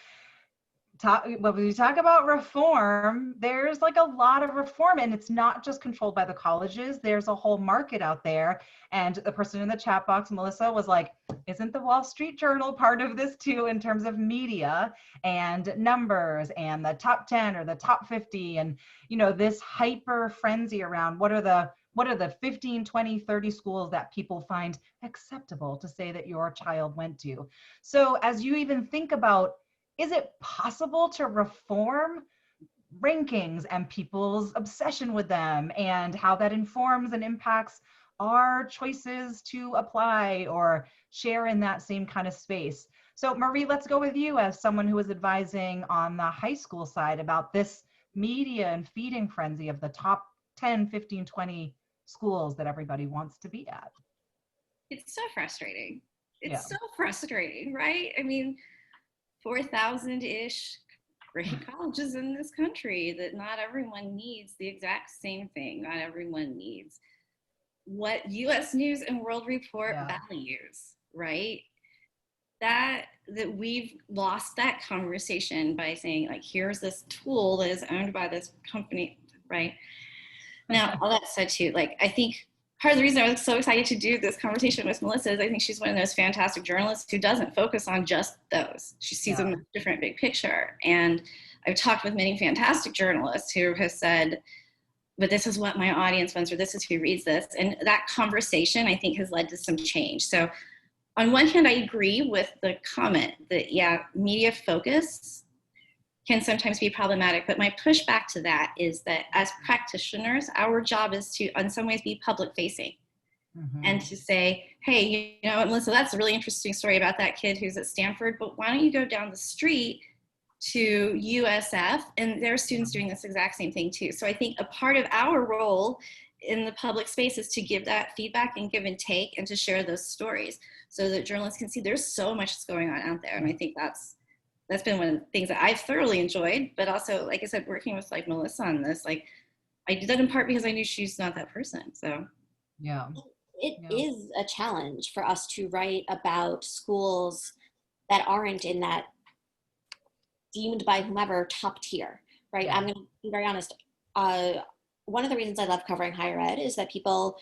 when we talk about reform, there's like a lot of reform, and it's not just controlled by the colleges. There's a whole market out there. And the person in the chat box, Melissa, was like, isn't the Wall Street Journal part of this too, in terms of media and numbers and the top 10 or the top 50, and this hyper frenzy around what are the 15, 20, 30 schools that people find acceptable to say that your child went to. So as you even think about, is it possible to reform rankings and people's obsession with them, and how that informs and impacts our choices to apply or share in that same kind of space? So Marie, let's go with you as someone who is advising on the high school side about this media and feeding frenzy of the top 10, 15, 20 schools that everybody wants to be at. It's so frustrating. It's so frustrating, right? I mean, 4,000-ish great colleges in this country, that not everyone needs the exact same thing. Not everyone needs what U.S. News and World Report values, right? That we've lost that conversation by saying, like, here's this tool that is owned by this company, right? Now, all that said too, like, I think part of the reason I was so excited to do this conversation with Melissa is I think she's one of those fantastic journalists who doesn't focus on just those. She sees a different big picture. And I've talked with many fantastic journalists who have said, but this is what my audience wants, or this is who reads this. And that conversation, I think, has led to some change. So on one hand, I agree with the comment that, media focus can sometimes be problematic, but my pushback to that is that as practitioners, our job is to, in some ways, be public facing and to say, hey, Melissa, that's a really interesting story about that kid who's at Stanford, but why don't you go down the street to USF, and there are students doing this exact same thing too. So I think a part of our role in the public space is to give that feedback and give and take, and to share those stories so that journalists can see there's so much that's going on out there. And I think that's been one of the things that I've thoroughly enjoyed, but also, like I said, working with like Melissa on this, like I did that in part because I knew she's not that person. So it is a challenge for us to write about schools that aren't in that deemed by whomever top tier, right? I'm going to be very honest. One of the reasons I love covering higher ed is that people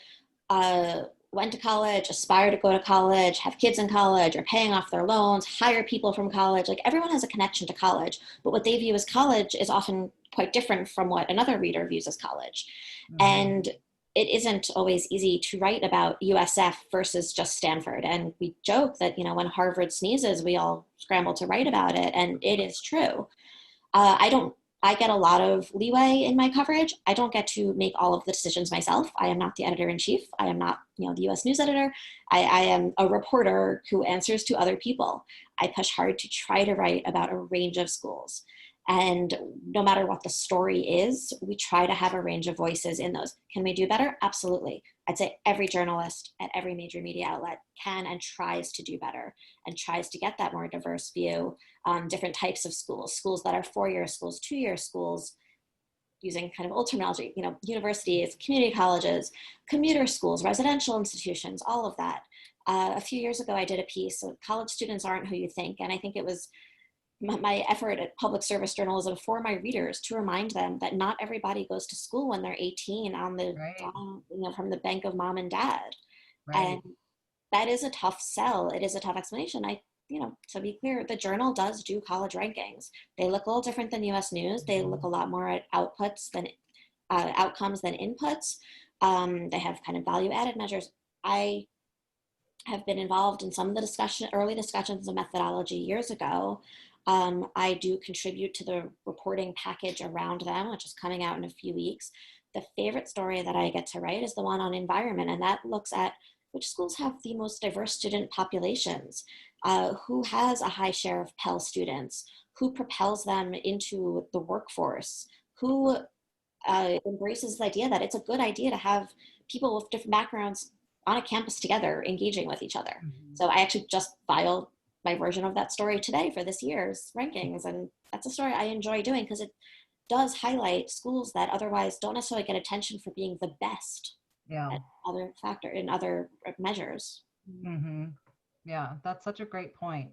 went to college, aspire to go to college, have kids in college, are paying off their loans, hire people from college. Like, everyone has a connection to college, but what they view as college is often quite different from what another reader views as college. And it isn't always easy to write about USF versus just Stanford. And we joke that, when Harvard sneezes, we all scramble to write about it. And it is true. I get a lot of leeway in my coverage. I don't get to make all of the decisions myself. I am not the editor-in-chief. I am not, the U.S. News editor. I am a reporter who answers to other people. I push hard to try to write about a range of schools. And no matter what the story is, we try to have a range of voices in those. Can we do better? Absolutely. I'd say every journalist at every major media outlet can and tries to do better, and tries to get that more diverse view, different types of schools that are 4-year schools, 2-year schools, using kind of old terminology, universities, community colleges, commuter schools, residential institutions, all of that. A few years ago, I did a piece of college students aren't who you think. And I think it was my effort at public service journalism for my readers to remind them that not everybody goes to school when they're 18 on the from the bank of mom and dad. And that is a tough sell. It is a tough explanation. To be clear, the Journal does do college rankings. They look a little different than US News. They look a lot more at outcomes than inputs. They have kind of value added measures. I have been involved in some of the early discussions of methodology years ago. I do contribute to the reporting package around them, which is coming out in a few weeks. The favorite story that I get to write is the one on environment, and that looks at which schools have the most diverse student populations, who has a high share of Pell students, who propels them into the workforce, who embraces the idea that it's a good idea to have people with different backgrounds on a campus together engaging with each other. Mm-hmm. So I actually just filed my version of that story today for this year's rankings, and that's a story I enjoy doing because it does highlight schools that otherwise don't necessarily get attention for being the best at other measures. Mm-hmm. Yeah, that's such a great point.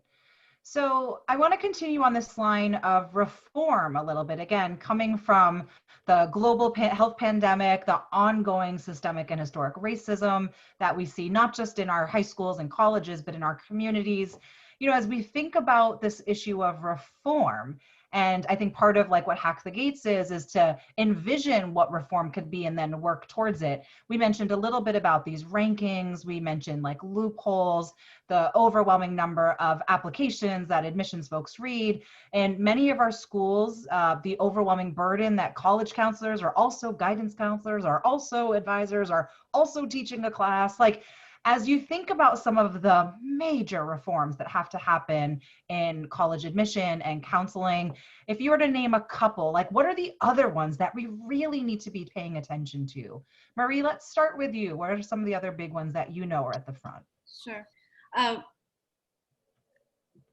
So I want to continue on this line of reform a little bit, again, coming from the global health pandemic, the ongoing systemic and historic racism that we see, not just in our high schools and colleges, but in our communities. You know, as we think about this issue of reform, and I think part of like what Hack the Gates is to envision what reform could be and then work towards it. We mentioned a little bit about these rankings. We mentioned like loopholes, the overwhelming number of applications that admissions folks read. And many of our schools, the overwhelming burden that college counselors are also guidance counselors, are also advisors, are also teaching a class. Like, as you think about some of the major reforms that have to happen in college admission and counseling, if you were to name a couple, like what are the other ones that we really need to be paying attention to? Marie, let's start with you. What are some of the other big ones that you know are at the front? Sure.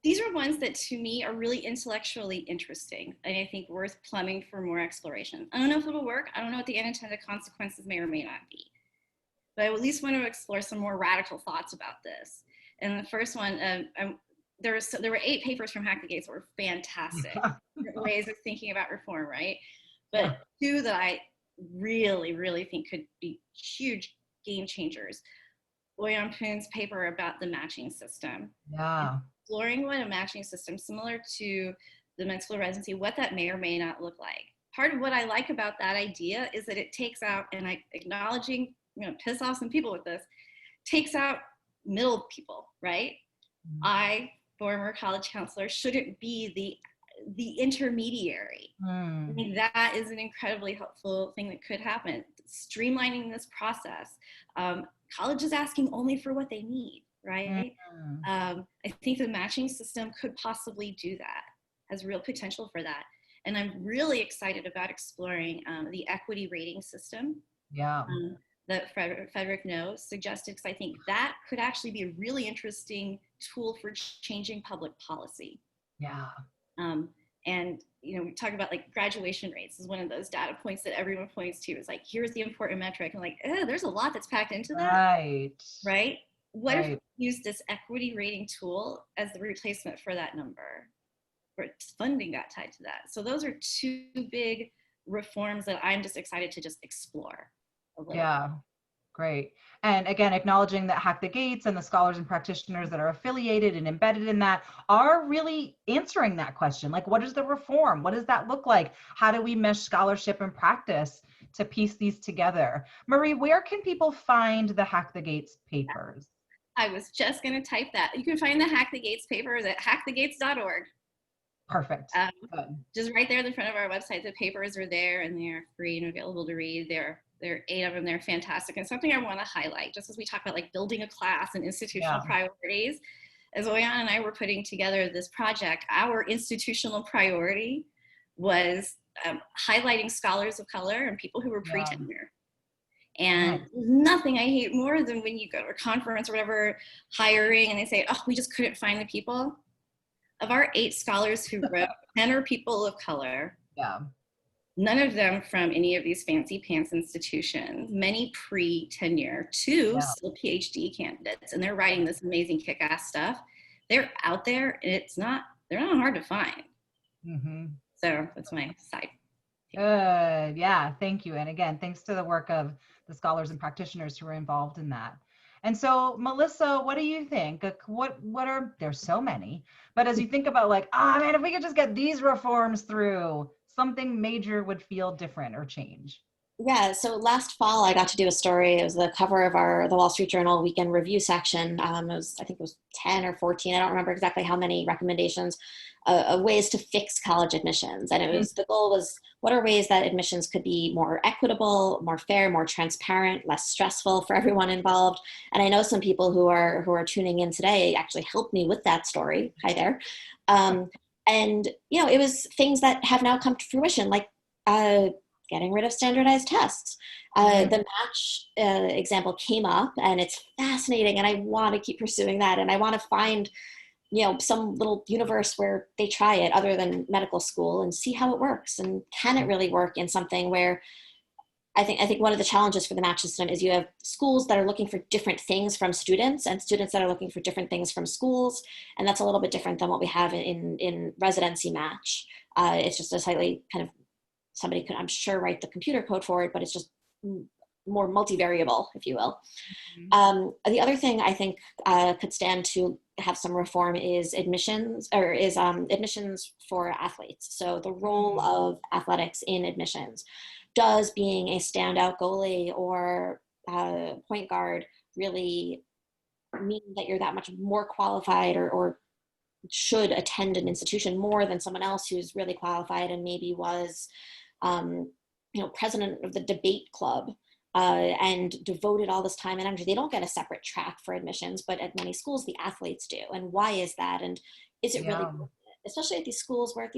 These are ones that to me are really intellectually interesting and I think worth plumbing for more exploration. I don't know if it'll work. I don't know what the unintended consequences may or may not be. But I at least want to explore some more radical thoughts about this. And the first one, there were 8 papers from Hack the Gates that were fantastic ways of thinking about reform, right? But 2 that I really, really think could be huge game changers. Oyan Poon's paper about the matching system. Yeah. Exploring what a matching system similar to the med school residency, what that may or may not look like. Part of what I like about that idea is that it takes out, and acknowledging, I'm going to piss off some people with this, takes out middle people, right? Mm-hmm. I, former college counselor, shouldn't be the intermediary. I think that is an incredibly helpful thing that could happen. Streamlining this process. College is asking only for what they need, right? I think the matching system could possibly do that, has real potential for that. And I'm really excited about exploring the equity rating system. Yeah. That Frederick Knows suggested, because I think that could actually be a really interesting tool for changing public policy. Yeah. And, you know, we talk about like graduation rates is one of those data points that everyone points to. It's like, here's the important metric. And like, there's a lot that's packed into that. Right? What if we use this equity rating tool as the replacement for that number? Or funding got tied to that. So those are 2 big reforms that I'm just excited to just explore. Yeah, great. And again, acknowledging that Hack the Gates and the scholars and practitioners that are affiliated and embedded in that are really answering that question. Like, what is the reform? What does that look like? How do we mesh scholarship and practice to piece these together? Marie, where can people find the Hack the Gates papers? I was just going to type that. You can find the Hack the Gates papers at hackthegates.org. Perfect. Just right there in the front of our website, the papers are there and they're free and available to read. There are 8 of them. They're fantastic. And something I want to highlight, just as we talk about like building a class and institutional priorities, as Oyan and I were putting together this project, our institutional priority was highlighting scholars of color and people who were pre-tenure. And nothing I hate more than when you go to a conference or whatever, hiring, and they say, oh, we just couldn't find the people. Of our 8 scholars who wrote, 10 are people of color. Yeah. None of them from any of these fancy pants institutions, many pre-tenure, 2 still PhD candidates, and they're writing this amazing kick-ass stuff. They're out there, and they're not hard to find. Mm-hmm. So that's my side. Good, yeah, thank you. And again, thanks to the work of the scholars and practitioners who are involved in that. And so, Melissa, what do you think? What are, there's so many, but as you think about like, man, if we could just get these reforms through, something major would feel different or change. Yeah, so last fall I got to do a story. It was the cover of the Wall Street Journal weekend review section. I think it was 10 or 14. I don't remember exactly how many recommendations of ways to fix college admissions. And the goal was, what are ways that admissions could be more equitable, more fair, more transparent, less stressful for everyone involved. And I know some people who are tuning in today actually helped me with that story. Hi there. And it was things that have now come to fruition, like getting rid of standardized tests. The match example came up, and it's fascinating, and I want to keep pursuing that, and I want to find some little universe where they try it other than medical school and see how it works, and can it really work in something where I think one of the challenges for the match system is you have schools that are looking for different things from students, and students that are looking for different things from schools, and that's a little bit different than what we have in residency match. It's just a slightly kind of, somebody could, I'm sure, write the computer code for it, but it's just more multivariable, if you will. The other thing I think could stand to have some reform is admissions for athletes. So the role of athletics in admissions. Does being a standout goalie or point guard really mean that you're that much more qualified or should attend an institution more than someone else who's really qualified and maybe was president of the debate club and devoted all this time and energy? They don't get a separate track for admissions, but at many schools the athletes do. And why is that? And is it really, especially at these schools where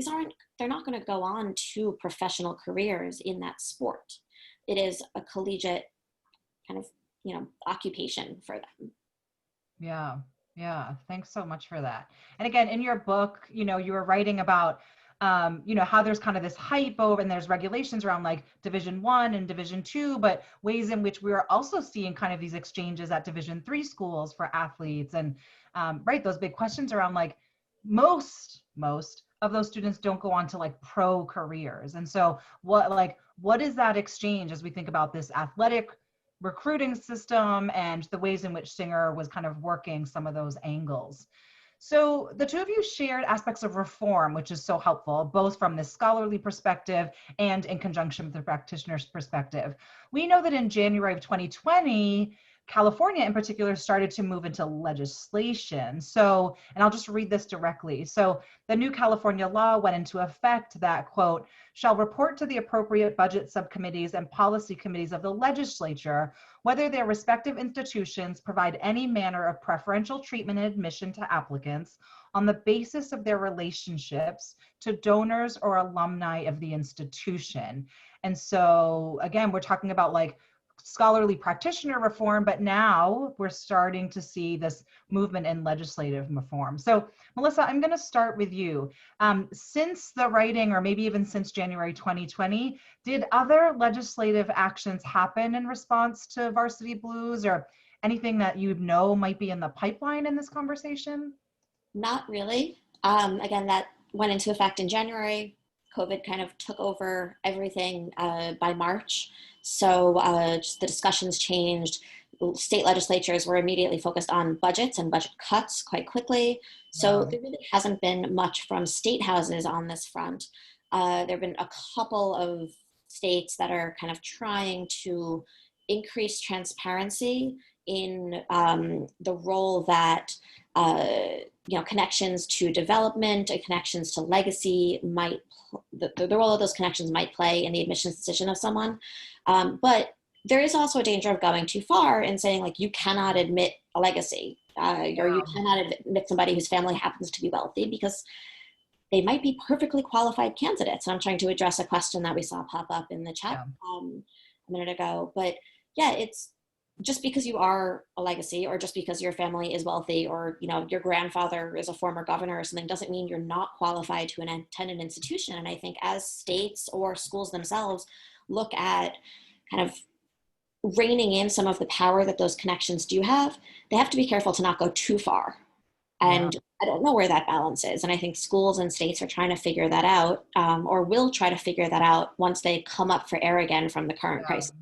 they're not going to go on to professional careers in that sport. It is a collegiate kind of occupation for them. Yeah, thanks so much for that. And again, in your book, you were writing about how there's kind of this hype over, and there's regulations around like Division I and Division II, but ways in which we are also seeing kind of these exchanges at Division III schools for athletes, and those big questions around like most of those students don't go on to like pro careers. And so what is that exchange as we think about this athletic recruiting system and the ways in which Singer was kind of working some of those angles? So the two of you shared aspects of reform, which is so helpful, both from the scholarly perspective and in conjunction with the practitioner's perspective. We know that in January of 2020, California in particular started to move into legislation. So, and I'll just read this directly. So the new California law went into effect that, quote, shall report to the appropriate budget subcommittees and policy committees of the legislature whether their respective institutions provide any manner of preferential treatment and admission to applicants on the basis of their relationships to donors or alumni of the institution. And so again, we're talking about like scholarly practitioner reform, but now we're starting to see this movement in legislative reform. So Melissa, I'm going to start with you. Since the writing, or maybe even since January 2020, did other legislative actions happen in response to Varsity Blues, or anything that might be in the pipeline in this conversation? Not really. Again, that went into effect in January. COVID kind of took over everything by March. So just the discussions changed. State legislatures were immediately focused on budgets and budget cuts quite quickly. So there really hasn't been much from state houses on this front. There have been a couple of states that are kind of trying to increase transparency in the role that connections to development and connections to legacy the role of those connections might play in the admissions decision of someone. But there is also a danger of going too far and saying like, you cannot admit a legacy, or you cannot admit somebody whose family happens to be wealthy, because they might be perfectly qualified candidates. And I'm trying to address a question that we saw pop up in the chat a minute ago. But yeah, it's just because you are a legacy, or just because your family is wealthy, or your grandfather is a former governor or something, doesn't mean you're not qualified to attend an institution. And I think as states or schools themselves look at kind of reining in some of the power that those connections do have, they have to be careful to not go too far. And I don't know where that balance is. And I think schools and states are trying to figure that out, or will try to figure that out once they come up for air again from the current crisis.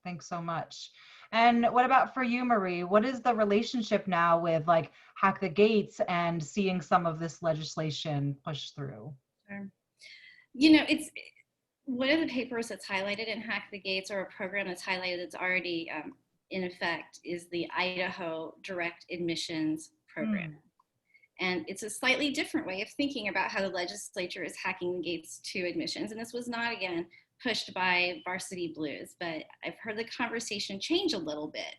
Thanks so much. And what about for you, Marie? What is the relationship now with like Hack the Gates and seeing some of this legislation push through? Sure. one of the papers that's highlighted in Hack the Gates, or a program that's highlighted that's already in effect, is the Idaho Direct Admissions Program. And it's a slightly different way of thinking about how the legislature is hacking the gates to admissions. And this was not, again, pushed by Varsity Blues, but I've heard the conversation change a little bit.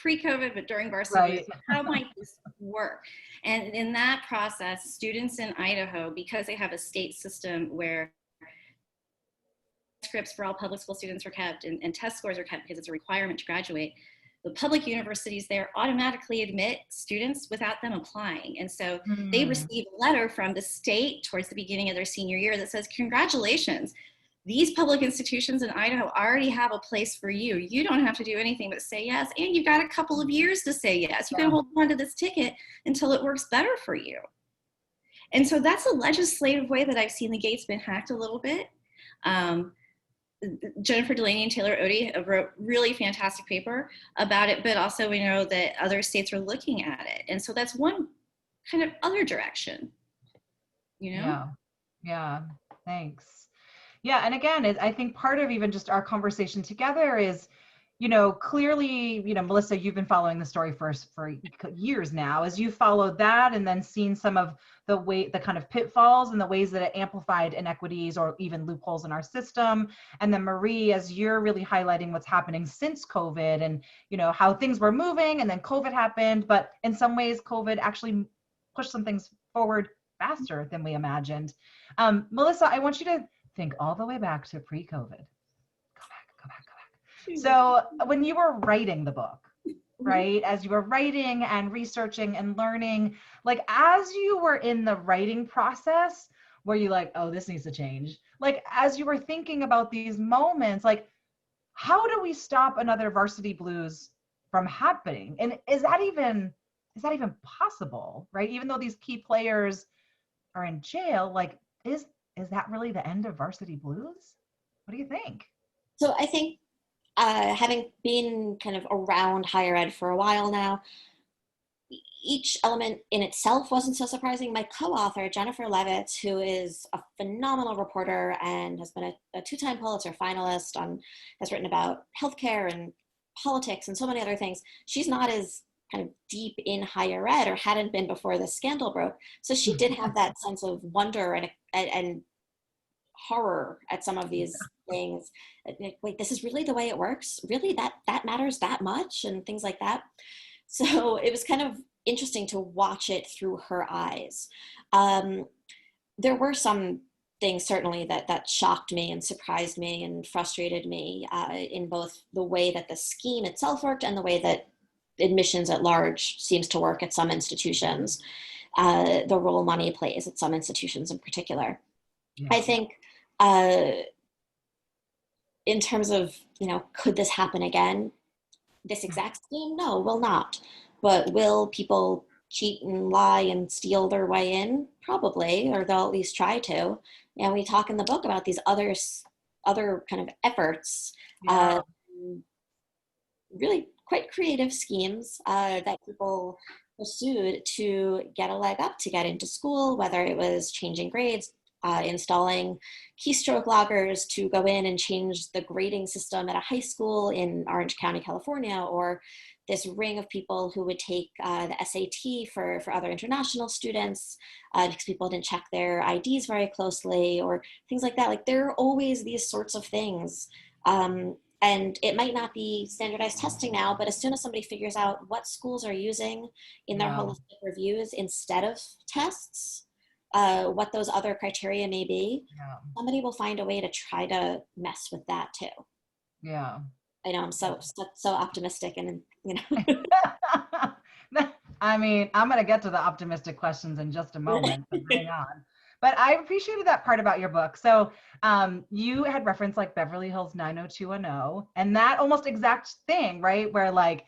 Pre-COVID, but during Varsity Blues, how might this work? And in that process, students in Idaho, because they have a state system where scripts for all public school students are kept and test scores are kept because it's a requirement to graduate, the public universities there automatically admit students without them applying. And so they receive a letter from the state towards the beginning of their senior year that says, congratulations, these public institutions in Idaho already have a place for you. You don't have to do anything but say yes. And you've got a couple of years to say yes. You can hold on to this ticket until it works better for you. And so that's a legislative way that I've seen the gates been hacked a little bit. Jennifer Delaney and Taylor Odie wrote really fantastic paper about it, but also we know that other states are looking at it. And so that's one kind of other direction, you know? Yeah, thanks. Yeah, and again, I think part of even just our conversation together is, you know, clearly, you know, Melissa, you've been following the story for years now. As you followed that and then seen some of the kind of pitfalls and the ways that it amplified inequities or even loopholes in our system. And then Marie, as you're really highlighting what's happening since COVID and, you know, how things were moving and then COVID happened, but in some ways COVID actually pushed some things forward faster than we imagined. Melissa, I want you to think all the way back to pre-COVID. Go back. So when you were writing the book, right, as you were writing and researching and learning, like as you were in the writing process, were you like, oh, this needs to change? Like as you were thinking about these moments, like how do we stop another Varsity Blues from happening? And is that even possible, right? Even though these key players are in jail, like is that really the end of Varsity Blues? What do you think? So I think having been kind of around higher ed for a while now, each element in itself wasn't so surprising. My co-author, Jennifer Levitt, who is a phenomenal reporter and has been a two-time Pulitzer finalist, has written about healthcare and politics and so many other things. She's not as kind of deep in higher ed, or hadn't been before the scandal broke. So she did have that sense of wonder and horror at some of these things. Like, wait, this is really the way it works? Really, that matters that much? And things like that. So it was kind of interesting to watch it through her eyes. There were some things certainly that shocked me and surprised me and frustrated me in both the way that the scheme itself worked and the way that admissions at large seems to work at some institutions, the role money plays at some institutions in particular. Yeah. I think in terms of, you know, could this happen again? This exact scheme? No, will not. But will people cheat and lie and steal their way in? Probably, or they'll at least try to. And we talk in the book about these other kind of efforts, really quite creative schemes that people pursued to get a leg up to get into school, whether it was changing grades, installing keystroke loggers to go in and change the grading system at a high school in Orange County, California, or this ring of people who would take the SAT for other international students because people didn't check their IDs very closely, or things like that. Like there are always these sorts of things. And it might not be standardized testing now, but as soon as somebody figures out what schools are using in their holistic reviews instead of tests, what those other criteria may be, somebody will find a way to try to mess with that too. Yeah. I know, I'm so optimistic, and you know. I mean, I'm going to get to the optimistic questions in just a moment, so hang on. But I appreciated that part about your book. So you had referenced like Beverly Hills 90210, and that almost exact thing, right? Where like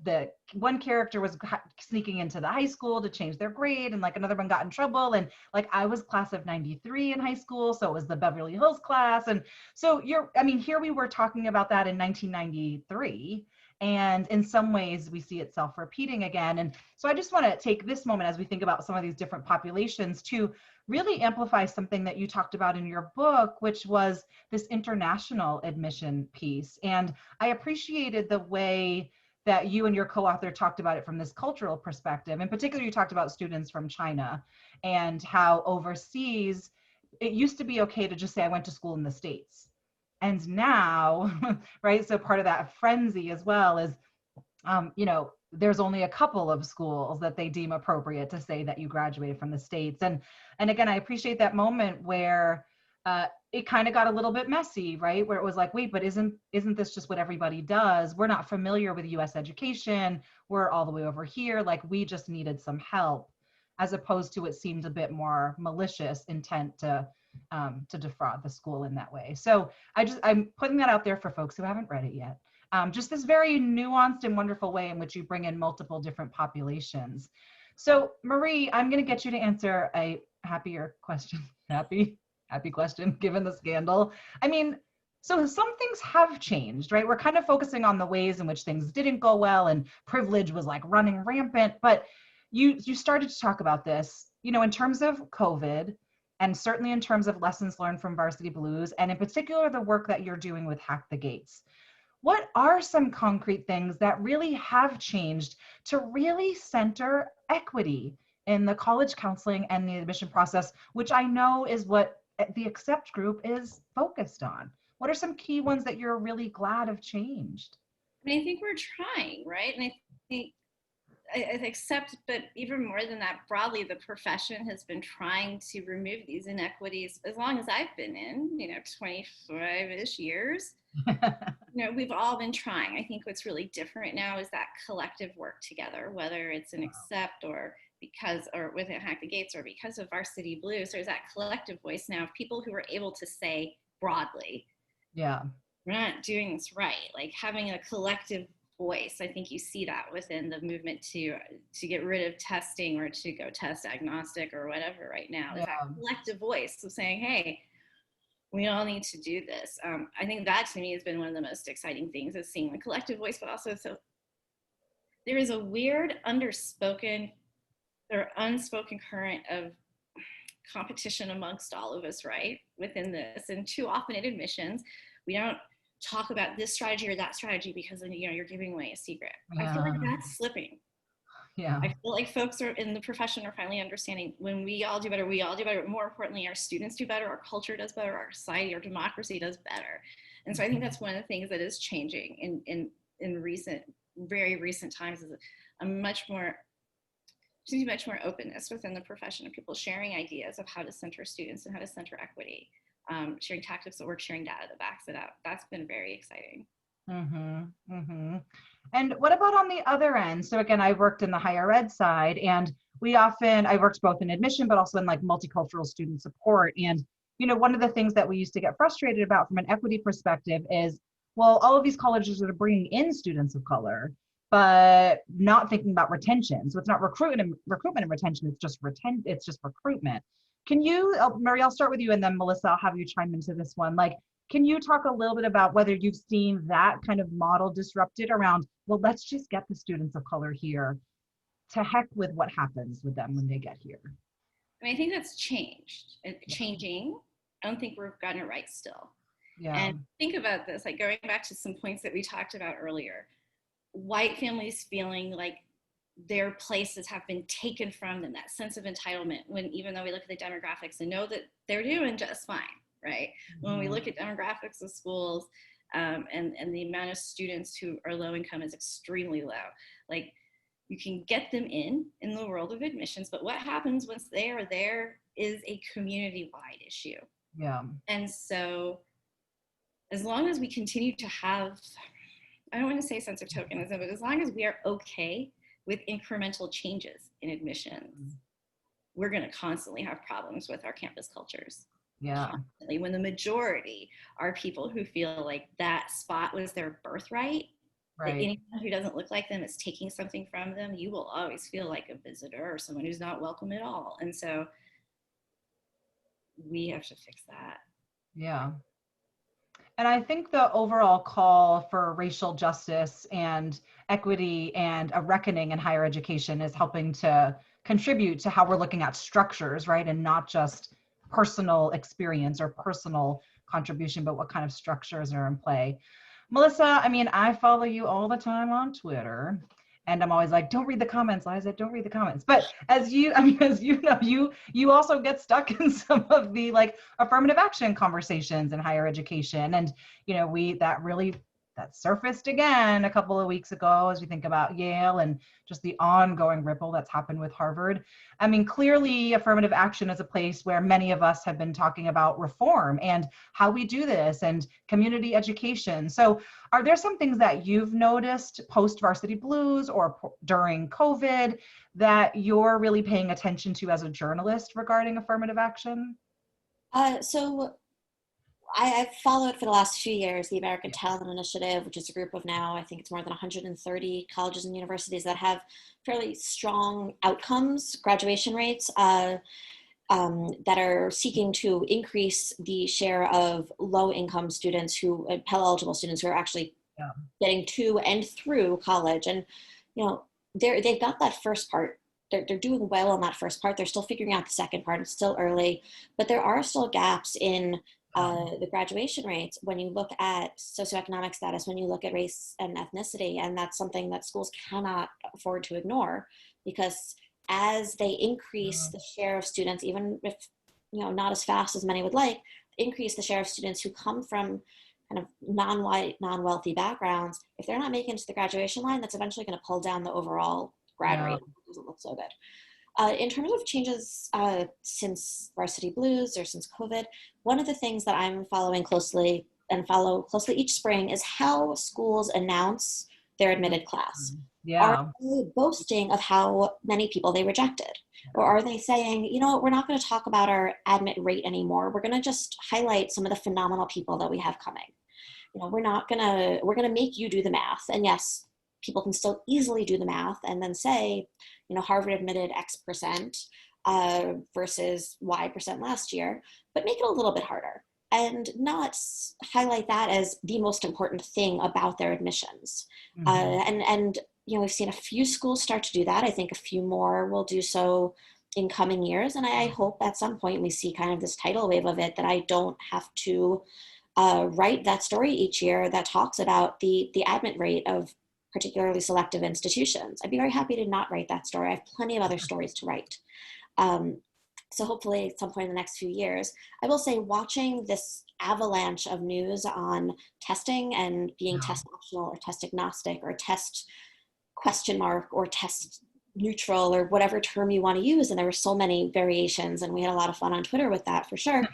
the one character was sneaking into the high school to change their grade, and like another one got in trouble. And like I was class of 93 in high school, so it was the Beverly Hills class. And so here we were talking about that in 1993. And in some ways, we see itself repeating again. And so I just want to take this moment as we think about some of these different populations to really amplify something that you talked about in your book, which was this international admission piece. And I appreciated the way that you and your co-author talked about it from this cultural perspective. In particular, you talked about students from China and how overseas, it used to be okay to just say, I went to school in the States. And now, right, so part of that frenzy as well is, there's only a couple of schools that they deem appropriate to say that you graduated from the States. And again, I appreciate that moment where it kind of got a little bit messy, right? Where it was like, wait, but isn't this just what everybody does? We're not familiar with US education. We're all the way over here. Like, we just needed some help, as opposed to it seemed a bit more malicious intent to defraud the school in that way. So I'm putting that out there for folks who haven't read it yet. Just this very nuanced and wonderful way in which you bring in multiple different populations. So Marie, I'm going to get you to answer a happier question. Happy question, given the scandal. I mean, so some things have changed, right? We're kind of focusing on the ways in which things didn't go well and privilege was like running rampant, but you started to talk about this, in terms of COVID, and certainly in terms of lessons learned from Varsity Blues, and in particular, the work that you're doing with Hack the Gates. What are some concrete things that really have changed to really center equity in the college counseling and the admission process, which I know is what the Accept group is focused on? What are some key ones that you're really glad have changed? I mean, I think we're trying, right? And I think I accept, but even more than that, broadly, the profession has been trying to remove these inequities as long as I've been in, 25-ish years. We've all been trying. I think what's really different now is that collective work together, whether it's an Accept or within Hack the Gates or because of Varsity Blues, there's that collective voice now of people who are able to say broadly, yeah, we're not doing this right. Like, having a collective voice. I think you see that within the movement to get rid of testing or to go test agnostic or whatever right now. Is that collective voice of saying, hey, we all need to do this. I think that to me has been one of the most exciting things, is seeing the collective voice, but also so there is a weird unspoken current of competition amongst all of us, right, within this. And too often in admissions, we don't talk about this strategy or that strategy because then you're giving away a secret. I feel like that's slipping. Yeah. I feel like folks are in the profession are finally understanding, when we all do better, we all do better. More importantly, our students do better, our culture does better, our society, our democracy does better. And so I think that's one of the things that is changing in very recent times, is a much more openness within the profession of people sharing ideas of how to center students and how to center equity. Sharing tactics that work, sharing data that backs it up. That's been very exciting. Mm-hmm, mm-hmm. And what about on the other end? So again, I worked in the higher ed side, and I worked both in admission, but also in like multicultural student support. And, one of the things that we used to get frustrated about from an equity perspective is, well, all of these colleges are bringing in students of color, but not thinking about retention. So it's not recruitment and retention, it's just recruitment. Can you, Marie, I'll start with you, and then Melissa, I'll have you chime into this one. Like, can you talk a little bit about whether you've seen that kind of model disrupted around, well, let's just get the students of color here, to heck with what happens with them when they get here? I mean, I think that's changing. I don't think we've gotten it right still. Yeah. And think about this, like going back to some points that we talked about earlier, white families feeling like their places have been taken from them, that sense of entitlement, when even though we look at the demographics and know that they're doing just fine, right? Mm-hmm. When we look at demographics of schools and the amount of students who are low income is extremely low. Like, you can get them in the world of admissions, but what happens once they are there is a community-wide issue. Yeah. And so as long as we continue to have, I don't want to say a sense of tokenism, but as long as we are okay with incremental changes in admissions, we're going to constantly have problems with our campus cultures. Yeah. Constantly. When the majority are people who feel like that spot was their birthright, right, that anyone who doesn't look like them is taking something from them, you will always feel like a visitor or someone who's not welcome at all. And so we have to fix that. Yeah. And I think the overall call for racial justice and equity and a reckoning in higher education is helping to contribute to how we're looking at structures, right? And not just personal experience or personal contribution, but what kind of structures are in play. Melissa, I mean, I follow you all the time on Twitter. And I'm always like, don't read the comments, Liza, don't read the comments. But as you, I mean, as you know, you also get stuck in some of the like affirmative action conversations in higher education. And, you know, that surfaced again a couple of weeks ago as we think about Yale and just the ongoing ripple that's happened with Harvard. I mean, clearly affirmative action is a place where many of us have been talking about reform and how we do this and community education. So are there some things that you've noticed post Varsity Blues or during COVID that you're really paying attention to as a journalist regarding affirmative action? So I've followed for the last few years the American Talent Initiative, which is a group of now, I think it's more than 130 colleges and universities that have fairly strong outcomes, graduation rates, that are seeking to increase the share of low-income students Pell-eligible students who are actually getting to and through college. And, you know, they've got that first part. They're doing well on that first part. They're still figuring out the second part. It's still early, but there are still gaps in the graduation rates when you look at socioeconomic status, when you look at race and ethnicity, and that's something that schools cannot afford to ignore, because as they increase the share of students, even if, you know, not as fast as many would like, increase the share of students who come from kind of non-white, non-wealthy backgrounds, if they're not making it to the graduation line, that's eventually going to pull down the overall grad rate. It doesn't look so good. In terms of changes since Varsity Blues or since COVID, one of the things that I'm following closely and follow closely each spring is how schools announce their admitted class. Are they boasting of how many people they rejected? Or are they saying, you know, we're not going to talk about our admit rate anymore. We're going to just highlight some of the phenomenal people that we have coming. You know, we're going to make you do the math. And yes, people can still easily do the math and then say, you know, Harvard admitted X percent versus Y percent last year, but make it a little bit harder and not highlight that as the most important thing about their admissions. And you know, we've seen a few schools start to do that. I think a few more will do so in coming years. And I hope at some point we see kind of this tidal wave of it, that I don't have to write that story each year that talks about the admit rate of particularly selective institutions. I'd be very happy to not write that story. I have plenty of other stories to write. So hopefully at some point in the next few years, I will say, watching this avalanche of news on testing and being test optional or test agnostic or test question mark or test neutral or whatever term you want to use. And there were so many variations, and we had a lot of fun on Twitter with that for sure.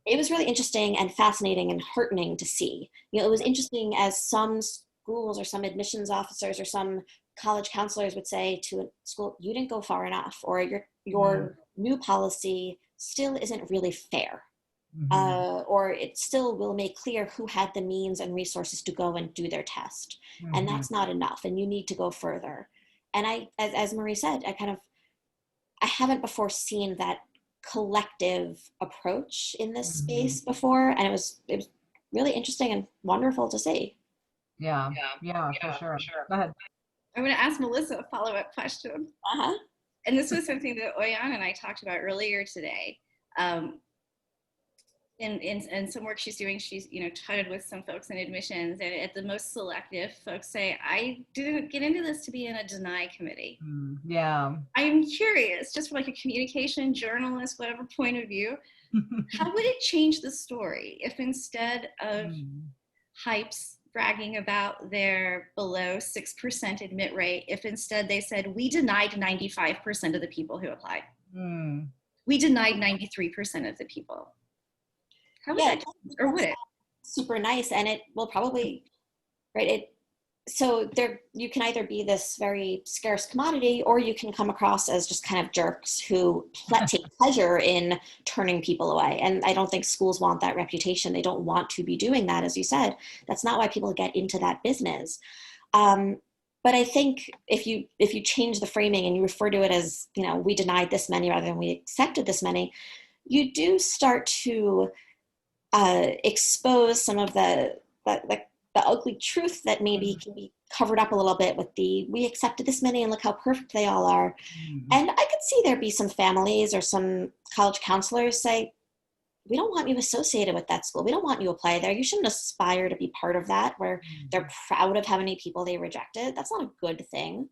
It was really interesting and fascinating and heartening to see. You know, it was interesting as some schools or some admissions officers or some college counselors would say to a school, you didn't go far enough, or your new policy still isn't really fair. Or it still will make clear who had the means and resources to go and do their test. And that's not enough, and you need to go further. And as Marie said, I haven't before seen that collective approach in this space before. And it was really interesting and wonderful to see. Yeah, for sure. Go ahead. I'm going to ask Melissa a follow-up question. And this was something that Oyan and I talked about earlier today. In some work she's doing, she's, you know, chatted with some folks in admissions, and at the most selective, folks say, I didn't get into this to be in a deny committee. I'm curious, just from like a communication journalist, whatever point of view, how would it change the story if instead of hypes bragging about their below 6% admit rate, if instead they said, we denied 95% of the people who applied. We denied 93% of the people. How would that, or would it? Super nice, and it will probably, right? So there, you can either be this very scarce commodity, or you can come across as just kind of jerks who take pleasure in turning people away. And I don't think schools want that reputation. They don't want to be doing that, as you said. That's not why people get into that business. But I think if you change the framing and you refer to it as, you know, we denied this many rather than we accepted this many, you do start to expose some of the ugly truth that maybe can be covered up a little bit with we accepted this many and look how perfect they all are. And I could see there be some families or some college counselors say, we don't want you associated with that school. We don't want you to apply there. You shouldn't aspire to be part of that, where they're proud of how many people they rejected. That's not a good thing.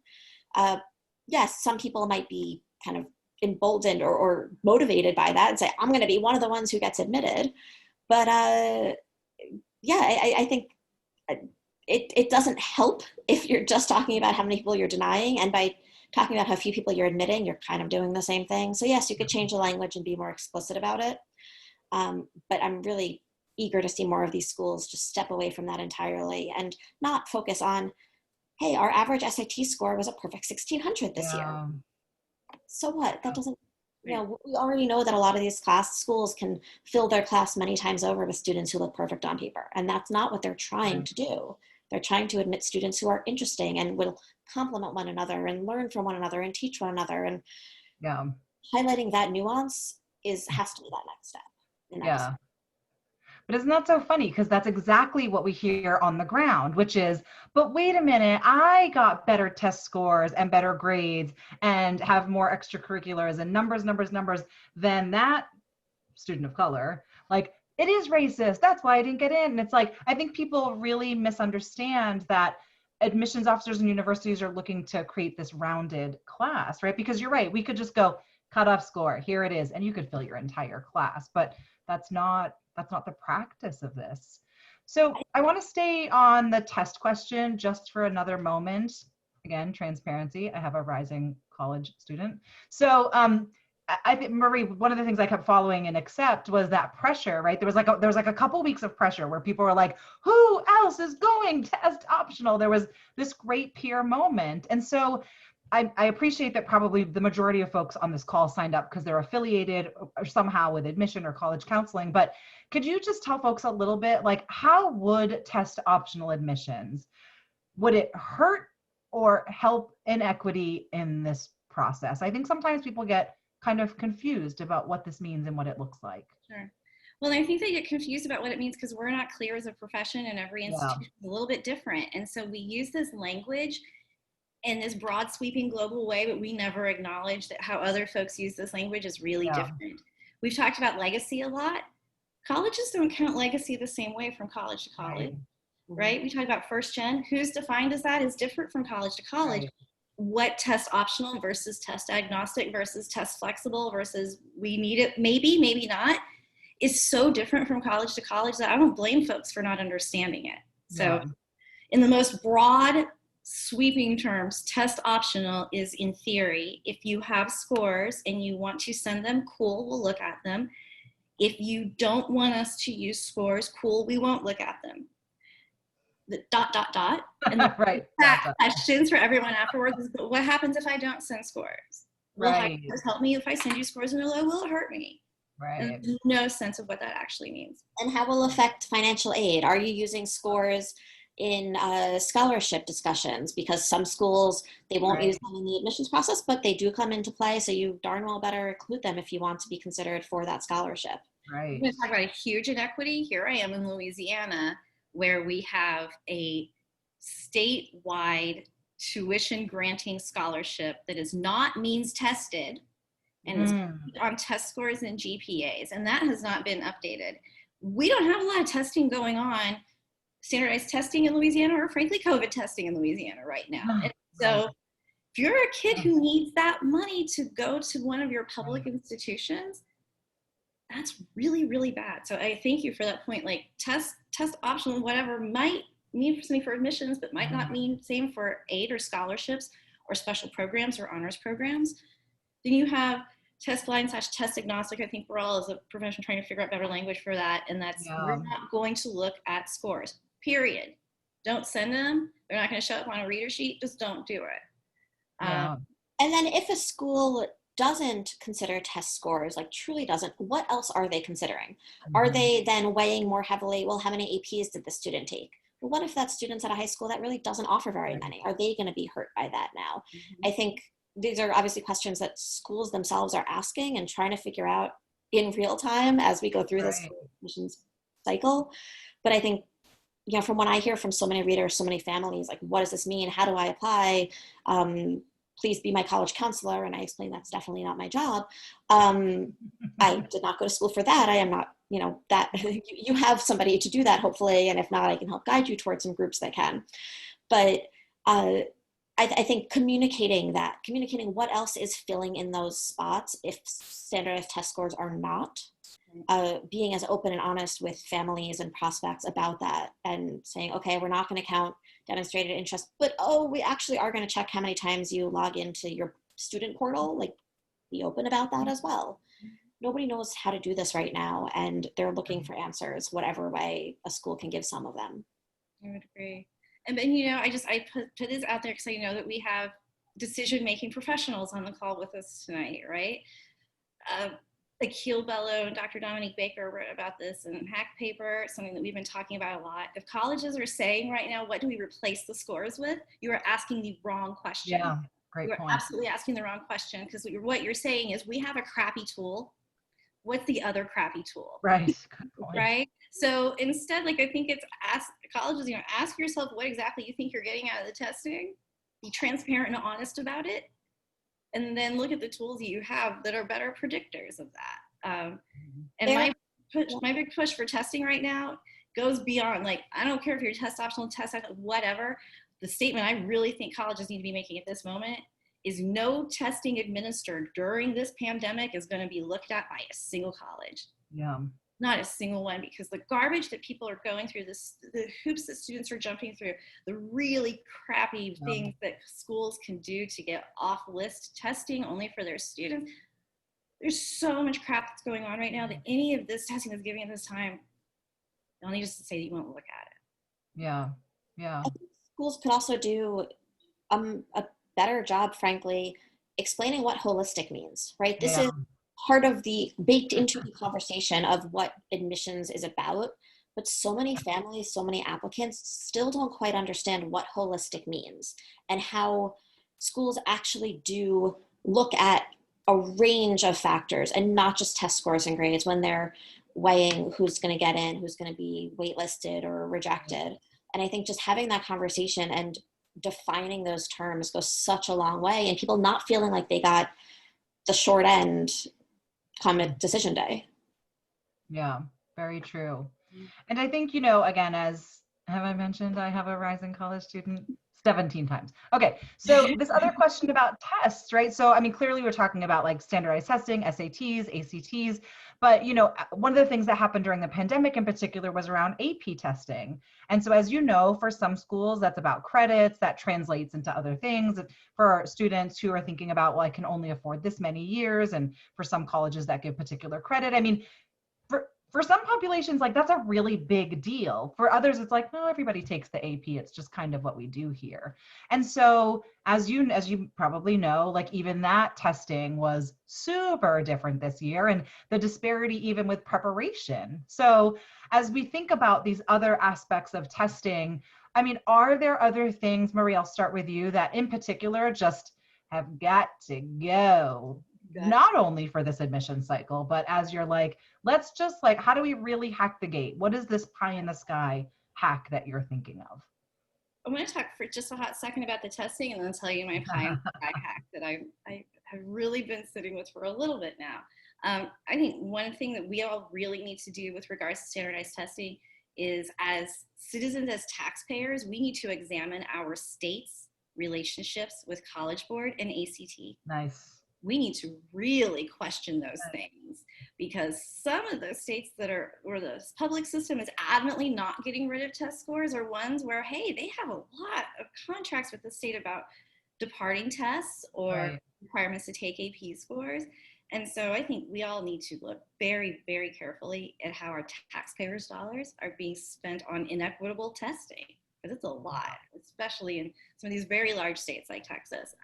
Yes, some people might be kind of emboldened or motivated by that and say, I'm going to be one of the ones who gets admitted. But I think it doesn't help if you're just talking about how many people you're denying. And by talking about how few people you're admitting, you're kind of doing the same thing. So yes, you could change the language and be more explicit about it. But I'm really eager to see more of these schools just step away from that entirely and not focus on, hey, our average SAT score was a perfect 1600 this year. So what? That doesn't, we already know that a lot of these schools can fill their class many times over with students who look perfect on paper. And that's not what they're trying to do. They're trying to admit students who are interesting and will complement one another and learn from one another and teach one another. And highlighting that nuance has to be that next step. Yeah. But isn't that so funny? Because that's exactly what we hear on the ground, which is, but wait a minute, I got better test scores and better grades and have more extracurriculars and numbers than that student of color. Like, it is racist. That's why I didn't get in. And it's like, I think people really misunderstand that admissions officers and universities are looking to create this rounded class, right? Because you're right, we could just go cutoff score, here it is, and you could fill your entire class, but that's not the practice of this. So I want to stay on the test question just for another moment. Again, transparency. I have a rising college student. So I think, Marie, one of the things I kept following and accept was that pressure, right? There was like a couple weeks of pressure where people were like, who else is going test optional? There was this great peer moment. And so I appreciate that probably the majority of folks on this call signed up because they're affiliated or somehow with admission or college counseling. But could you just tell folks a little bit, like, how would test optional admissions, would it hurt or help inequity in this process? I think sometimes people get kind of confused about what this means and what it looks like. Sure. Well, I think they get confused about what it means because we're not clear as a profession, and every institution is a little bit different. And so we use this language in this broad sweeping global way, but we never acknowledge that how other folks use this language is really different. We've talked about legacy a lot. Colleges don't count legacy the same way from college to college, right? We talked about first gen. Who's defined as that is different from college to college. Right. What test optional versus test agnostic versus test flexible versus we need it, maybe not, is so different from college to college that I don't blame folks for not understanding it. So in the most broad sweeping terms, test optional is, in theory, if you have scores and you want to send them, cool, we'll look at them. If you don't want us to use scores, cool, we won't look at them. The ... And the right. questions for everyone afterwards is, but what happens if I don't send scores? Will high scores help me if I send you scores, and will it hurt me? Right. And there's no sense of what that actually means. And how will it affect financial aid? Are you using scores in scholarship discussions? Because some schools, they won't use them in the admissions process, but they do come into play. So you darn well better include them if you want to be considered for that scholarship. Right. We're going to talk about a huge inequity. Here I am in Louisiana, where we have a statewide tuition granting scholarship that is not means tested and is on test scores and GPAs, and that has not been updated. We don't have a lot of testing going on, standardized testing in Louisiana, or frankly COVID testing in Louisiana right now. And so if you're a kid who needs that money to go to one of your public institutions, that's really, really bad. So I thank you for that point. Like test optional, whatever, might mean something for admissions, but might not mean same for aid or scholarships or special programs or honors programs. Then you have test blind / test agnostic. I think we're all as a profession trying to figure out better language for that. And that's, we're not going to look at scores, period. Don't send them. They're not going to show up on a reader sheet. Just don't do it. And then if a school doesn't consider test scores, like truly doesn't, what else are they considering? Are they then weighing more heavily, well, how many APs did the student take? Well, what if that student's at a high school that really doesn't offer very many? Are they going to be hurt by that now? I think these are obviously questions that schools themselves are asking and trying to figure out in real time as we go through this admissions cycle. But I think, from what I hear from so many readers, so many families, like, what does this mean? How do I apply? Please be my college counselor. And I explained that's definitely not my job. I did not go to school for that. I am not, that you have somebody to do that, hopefully. And if not, I can help guide you towards some groups that can. But I think communicating what else is filling in those spots if standardized test scores are not, being as open and honest with families and prospects about that, and saying, okay, we're not going to count demonstrated interest, but we actually are going to check how many times you log into your student portal. Like, be open about that as well. Nobody knows how to do this right now, and they're looking for answers, whatever way a school can give some of them. I would agree. And then, I put this out there because I know that we have decision-making professionals on the call with us tonight, right? Like Heel Bellow and Dr. Dominique Baker wrote about this in Hack Paper, something that we've been talking about a lot. If colleges are saying right now, what do we replace the scores with? You are asking the wrong question. Yeah, great point. You're absolutely asking the wrong question, because what you're saying is, we have a crappy tool. What's the other crappy tool? Right, good point. Right? So instead, I think it's colleges, ask yourself what exactly you think you're getting out of the testing. Be transparent and honest about it. And then look at the tools you have that are better predictors of that. And my big push for testing right now goes beyond, I don't care if you're test optional, whatever. The statement I really think colleges need to be making at this moment is no testing administered during this pandemic is going to be looked at by a single college. Yeah. Not a single one, because the garbage that people are going through, the hoops that students are jumping through, the really crappy things that schools can do to get off list testing only for their students. There's so much crap that's going on right now that any of this testing is giving at this time, you'll need us to say that you won't look at it. Yeah. Yeah. I think schools could also do a better job, frankly, explaining what holistic means, right? This is part of the baked into the conversation of what admissions is about, but so many families, so many applicants still don't quite understand what holistic means, and how schools actually do look at a range of factors and not just test scores and grades when they're weighing who's going to get in, who's going to be waitlisted or rejected. And I think just having that conversation and defining those terms goes such a long way, and people not feeling like they got the short end come at decision day. Yeah, very true. And I think, again, as have I mentioned, I have a rising college student 17 times. Okay, so this other question about tests, right? So, clearly we're talking about standardized testing, SATs, ACTs, but, one of the things that happened during the pandemic in particular was around AP testing. And so, as you know, for some schools, that's about credits, that translates into other things. For students who are thinking about, I can only afford this many years, and for some colleges that give particular credit. For some populations, that's a really big deal. For others, it's no, everybody takes the AP. It's just kind of what we do here. And so, as you probably know, even that testing was super different this year, and the disparity even with preparation. So, as we think about these other aspects of testing, are there other things, Marie, I'll start with you, that in particular just have got to go? Not only for this admission cycle, but as you're let's just how do we really hack the gate? What is this pie in the sky hack that you're thinking of? I'm going to talk for just a hot second about the testing, and then tell you my pie in the sky hack that I have really been sitting with for a little bit now. I think one thing that we all really need to do with regards to standardized testing is, as citizens, as taxpayers, we need to examine our state's relationships with College Board and ACT. Nice. We need to really question those things, because some of those states where the public system is adamantly not getting rid of test scores are ones where, hey, they have a lot of contracts with the state about departing tests or requirements to take AP scores. And so I think we all need to look very, very carefully at how our taxpayers' dollars are being spent on inequitable testing, because it's a lot, especially in some of these very large states like Texas.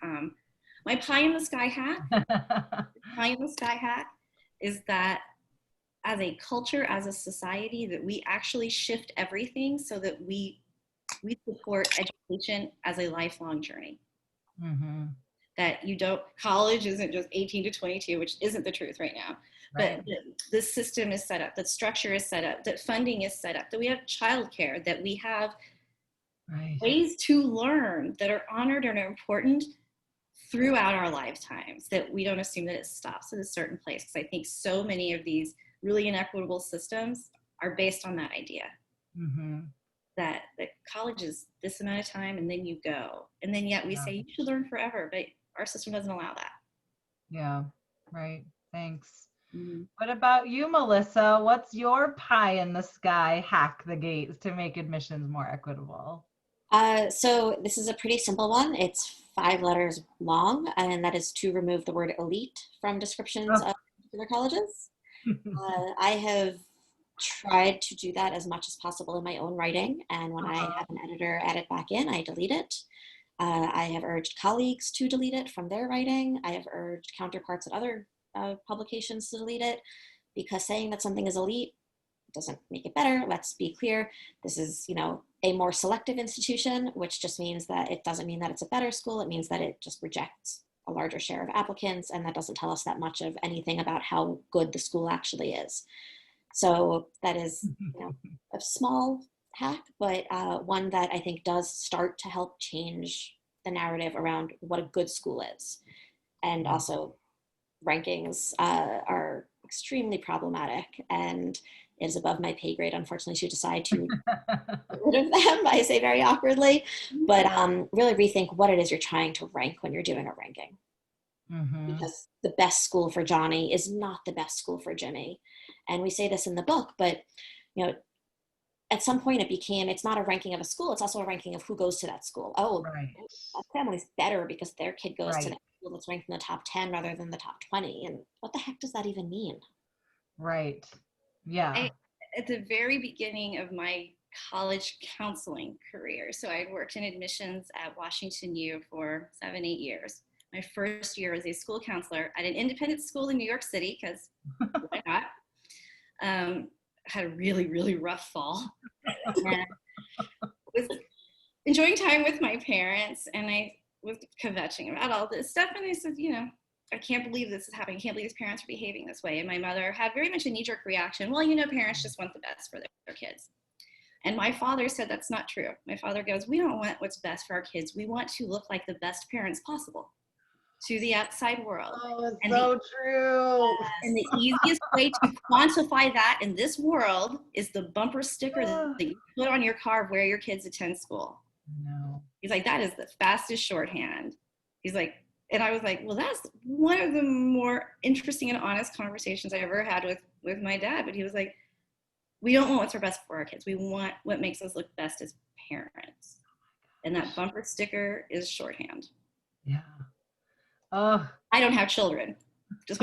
My pie in the sky hack is that as a culture, as a society, that we actually shift everything so that we support education as a lifelong journey. Mm-hmm. That college isn't just 18 to 22, which isn't the truth right now, but the system is set up, that structure is set up, that funding is set up, that we have childcare, that we have ways to learn that are honored and are important throughout our lifetimes, that we don't assume that it stops at a certain place. Because I think so many of these really inequitable systems are based on that idea. That college is this amount of time and then you go. And then yet we say you should learn forever, but our system doesn't allow that. Yeah, right. Thanks. What about you, Melissa? What's your pie in the sky hack the gates to make admissions more equitable? So this is a pretty simple one. It's 5 letters long, and that is to remove the word elite from descriptions of particular colleges. I have tried to do that as much as possible in my own writing, and when I have an editor add it back in, I delete it. I have urged colleagues to delete it from their writing. I have urged counterparts at other publications to delete it, because saying that something is elite doesn't make it better. Let's be clear. This is, a more selective institution, which just means that it doesn't mean that it's a better school. It means that it just rejects a larger share of applicants, and that doesn't tell us that much of anything about how good the school actually is. So that is, a small hack, but one that I think does start to help change the narrative around what a good school is. And also, rankings are extremely problematic, and it is above my pay grade, unfortunately, to decide to get rid of them, I say very awkwardly, but really rethink what it is you're trying to rank when you're doing a ranking. Because the best school for Johnny is not the best school for Jimmy. And we say this in the book, but at some point it's not a ranking of a school, it's also a ranking of who goes to that school. That family's better because their kid goes to that school that's ranked in the top 10 rather than the top 20. And what the heck does that even mean? Right. Yeah. At the very beginning of my college counseling career, so I worked in admissions at Washington U for 7-8 years. My first year as a school counselor at an independent school in New York City, because why not? Had a really, really rough fall. And was enjoying time with my parents, and I was kvetching about all this stuff, and they said, I can't believe this is happening. I can't believe these parents are behaving this way. And my mother had very much a knee-jerk reaction. Well, parents just want the best for their kids. And my father said that's not true. My father goes, we don't want what's best for our kids. We want to look like the best parents possible to the outside world. Oh, it's so true. And the easiest way to quantify that in this world is the bumper sticker that you put on your car of where your kids attend school. No. He's like, that is the fastest shorthand. He's like, and I was like, well, that's one of the more interesting and honest conversations I ever had with my dad. But he was like, we don't want what's best for our kids. We want what makes us look best as parents. And that bumper sticker is shorthand. Yeah. I don't have children. Just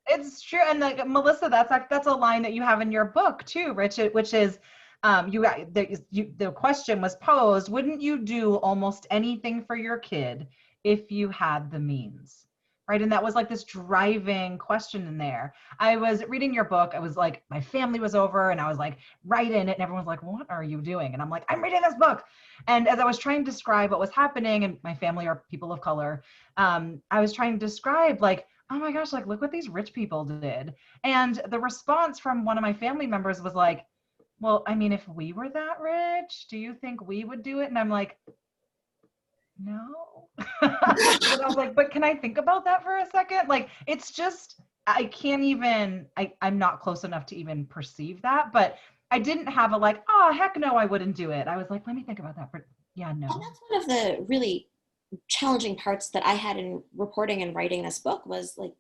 it's true. And like Melissa, that's a line that you have in your book too, Rich, which is the question was posed, wouldn't you do almost anything for your kid if you had the means? Right. And that was like this driving question in there. I was reading your book. I was like, my family was over and I was like writing it and everyone's like, what are you doing? And I'm like, I'm reading this book. And as I was trying to describe what was happening, and my family are people of color, I was trying to describe like, oh my gosh, like, look what these rich people did. And the response from one of my family members was like, well, I mean, if we were that rich, do you think we would do it? And I'm like, no. And I was like, but can I think about that for a second? Like, it's just, I can't even, I'm not close enough to even perceive that, but I didn't have a like, oh, heck no, I wouldn't do it. I was like, let me think about that for, no. And that's one of the really challenging parts that I had in reporting and writing this book was like,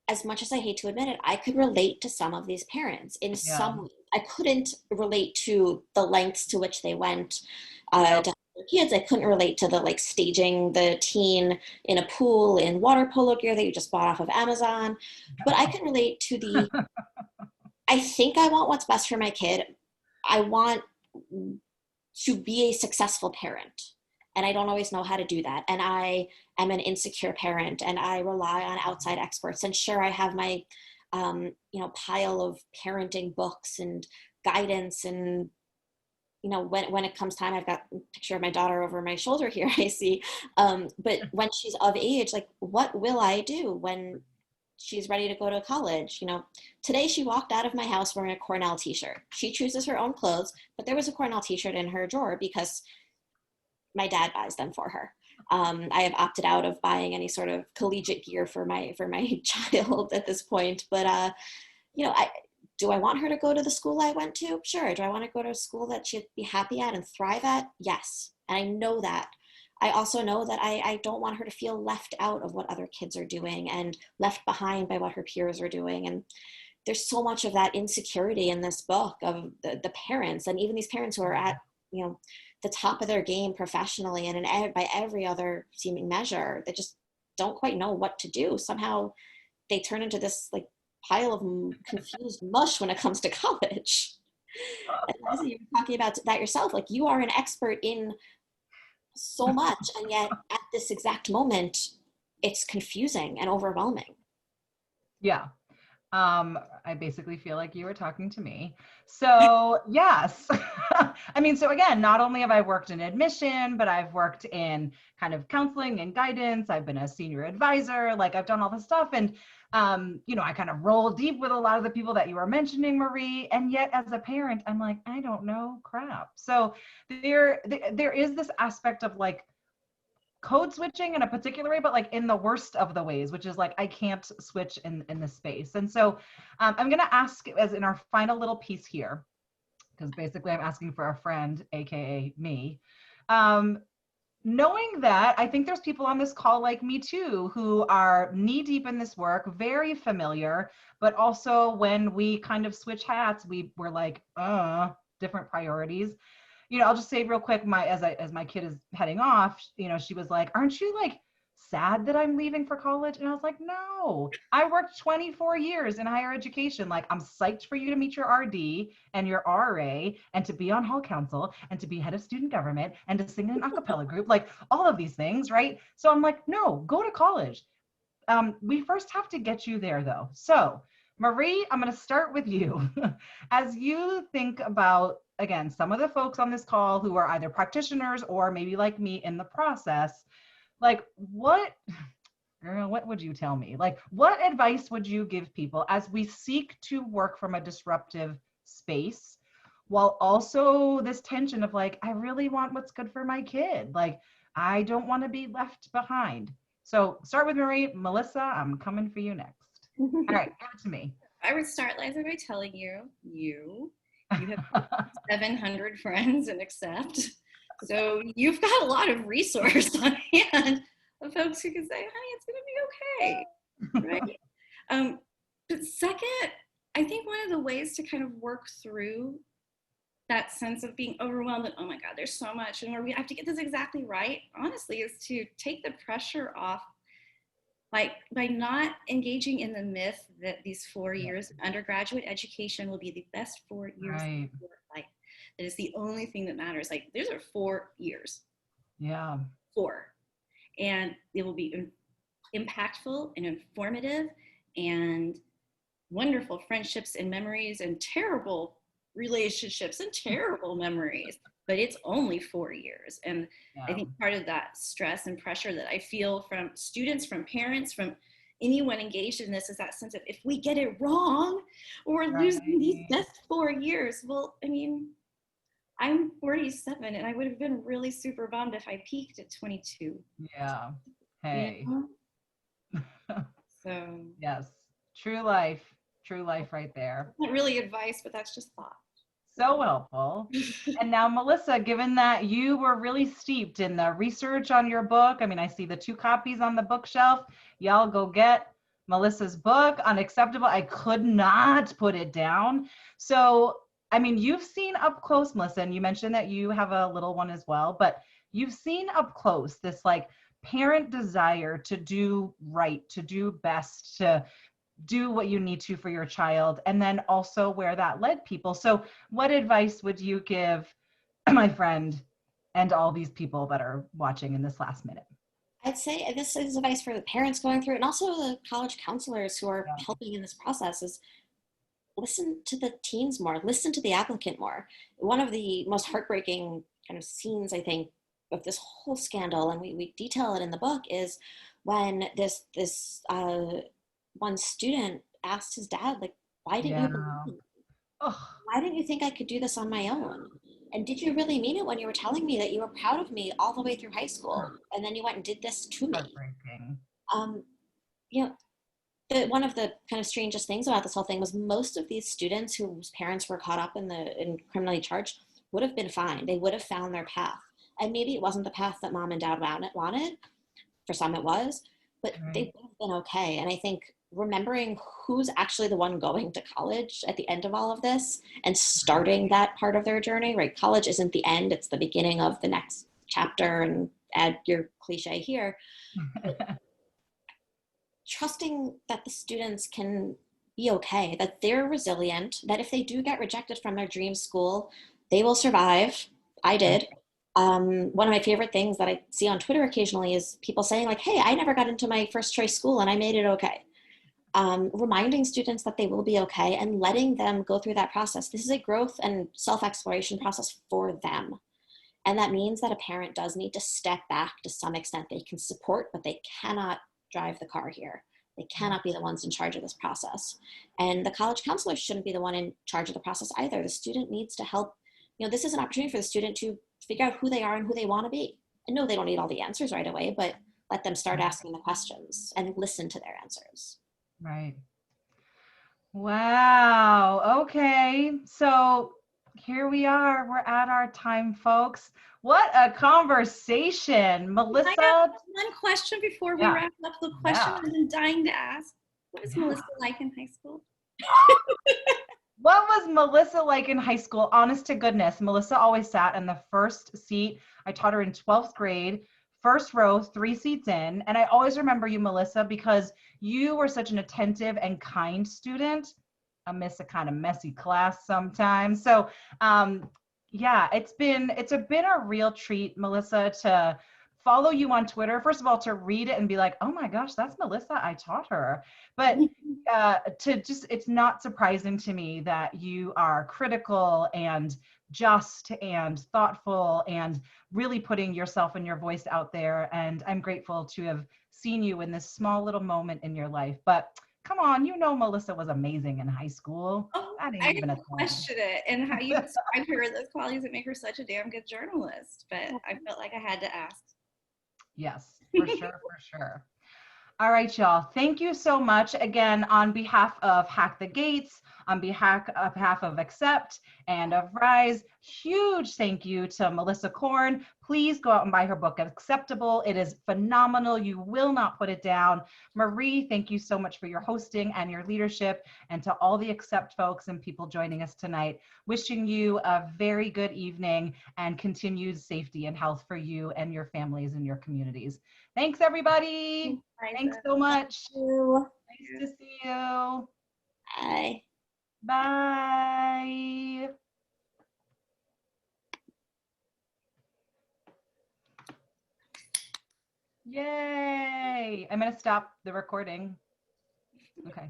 as much as I hate to admit it, I could relate to some of these parents in some way. I couldn't relate to the lengths to which they went to help their kids. I couldn't relate to the like staging the teen in a pool in water polo gear that you just bought off of Amazon. But I could relate to the, I think I want what's best for my kid. I want to be a successful parent. And I don't always know how to do that. And I am an insecure parent and I rely on outside experts. And sure, I have my, pile of parenting books and guidance. And, when it comes time, I've got a picture of my daughter over my shoulder here, I see. But when she's of age, like, what will I do when she's ready to go to college. You know, today she walked out of my house wearing a Cornell t-shirt. She chooses her own clothes, but there was a Cornell t-shirt in her drawer because my dad buys them for her. I have opted out of buying any sort of collegiate gear for my child at this point. But you know, do I want her to go to the school I went to? Sure. Do I want to go to a school that she'd be happy at and thrive at? Yes. And I know that. I also know that I don't want her to feel left out of what other kids are doing and left behind by what her peers are doing. And there's so much of that insecurity in this book of the parents, and even these parents who are at, you know, the top of their game professionally and by every other seeming measure, they just don't quite know what to do. Somehow they turn into this like pile of confused mush when it comes to college. And Liza, you were talking about that yourself, like you are an expert in so much, and yet at this exact moment, it's confusing and overwhelming. Yeah. I basically feel like you were talking to me. So yes, I mean, so again, not only have I worked in admission, but I've worked in kind of counseling and guidance. I've been a senior advisor, like I've done all this stuff. And, you know, I kind of roll deep with a lot of the people that you were mentioning, Marie. And yet as a parent, I'm like, I don't know crap. So there is this aspect of like, code switching in a particular way, but like in the worst of the ways, which is like, I can't switch in this space. And so I'm going to ask, as in our final little piece here, because basically I'm asking for a friend, AKA me, knowing that I think there's people on this call like me too, who are knee deep in this work, very familiar, but also when we kind of switch hats, we're like, different priorities. You know, I'll just say real quick, as my kid is heading off, you know, she was like, aren't you like sad that I'm leaving for college? And I was like, no, I worked 24 years in higher education. Like, I'm psyched for you to meet your RD and your RA and to be on hall council and to be head of student government and to sing in an a cappella group, like all of these things, right? So I'm like, no, go to college. We first have to get you there though. So Marie, I'm going to start with you. As you think about, again, some of the folks on this call who are either practitioners or maybe like me in the process, like what would you tell me? Like, what advice would you give people as we seek to work from a disruptive space, while also this tension of like, I really want what's good for my kid. Like, I don't want to be left behind. So start with Marie. Melissa, I'm coming for you next. All right, give it to me. I would start, Liza, by telling you have 700 friends and accept. So you've got a lot of resource on hand of folks who can say, honey, it's going to be okay, right? But second, I think one of the ways to kind of work through that sense of being overwhelmed and, oh my God, there's so much, and where we have to get this exactly right, honestly, is to take the pressure off, like by not engaging in the myth that these 4 years of undergraduate education will be the best 4 years of your life. That is the only thing that matters. Like, these are 4 years. Yeah. 4. And it will be impactful and informative and wonderful friendships and memories and terrible relationships and terrible memories, but it's only 4 years. And I think part of that stress and pressure that I feel from students, from parents, from anyone engaged in this is that sense of, if we get it wrong, we're losing these best 4 years. Well, I mean, I'm 47 and I would have been really super bummed if I peaked at 22. Yeah. Hey. You know? So yes, true life right there. Not really advice, but that's just thought. So helpful. And now, Melissa, given that you were really steeped in the research on your book, I mean, I see the 2 copies on the bookshelf. Y'all go get Melissa's book, Unacceptable. I could not put it down. So, I mean, you've seen up close, Melissa, and you mentioned that you have a little one as well, but you've seen up close this like parent desire to do right, to do best, to do what you need to for your child, and then also where that led people. So what advice would you give my friend and all these people that are watching in this last minute? I'd say this is advice for the parents going through it and also the college counselors who are helping in this process is listen to the teens more, listen to the applicant more. One of the most heartbreaking kind of scenes, I think, of this whole scandal, and we detail it in the book, is when this one student asked his dad, like, why didn't you believe Yeah. me? Oh, Why didn't you think I could do this on my own? And did you really mean it when you were telling me that you were proud of me all the way through high school? And then you went and did this to me. heartbreaking. Um, you know, one of the kind of strangest things about this whole thing was most of these students whose parents were caught up in criminally charged would have been fine. They would have found their path. And maybe it wasn't the path that mom and dad wanted. For some it was, but they Right. would have been okay. And I think remembering who's actually the one going to college at the end of all of this and starting that part of their journey, right? College isn't the end, it's the beginning of the next chapter, and add your cliche here. But trusting that the students can be okay, that they're resilient, that if they do get rejected from their dream school, they will survive. I did. One of my favorite things that I see on Twitter occasionally is people saying like, hey, I never got into my first choice school and I made it okay. Reminding students that they will be okay and letting them go through that process. This is a growth and self-exploration process for them. And that means that a parent does need to step back to some extent. They can support, but they cannot drive the car here. They cannot be the ones in charge of this process. And the college counselor shouldn't be the one in charge of the process either. The student needs to help. This is an opportunity for the student to figure out who they are and who they want to be. And no, they don't need all the answers right away, but let them start asking the questions and listen to their answers. Right. Wow. Okay. So here we are. We're at our time, folks. What a conversation. I have Melissa. one question before we Yeah. wrap up. The question Yeah. I've been dying to ask. What was Yeah. Melissa like in high school? What was Melissa like in high school? Honest to goodness, Melissa always sat in the first seat. I taught her in 12th grade, first row, 3 seats in. And I always remember you, Melissa, because you were such an attentive and kind student. I miss a kind of messy class sometimes. So, yeah, it's been a real treat, Melissa, to follow you on Twitter. First of all, to read it and be like, oh my gosh, that's Melissa. I taught her. But it's not surprising to me that you are critical and just and thoughtful and really putting yourself and your voice out there. And I'm grateful to have seen you in this small little moment in your life. But come on, Melissa was amazing in high school. Oh, That ain't I even a didn't thing. question it, and how you describe her, those qualities that make her such a damn good journalist. But I felt like I had to ask. Yes, for sure, for sure. All right, y'all. Thank you so much. Again, on behalf of Hack the Gates, on behalf of Accept and of Rise, huge thank you to Melissa Korn. Please go out and buy her book, Acceptable. It is phenomenal. You will not put it down. Marie, thank you so much for your hosting and your leadership, and to all the Accept folks and people joining us tonight. Wishing you a very good evening and continued safety and health for you and your families and your communities. Thanks, everybody. Thanks so much. Nice to see you. Bye. Bye. Yay. I'm going to stop the recording. Okay.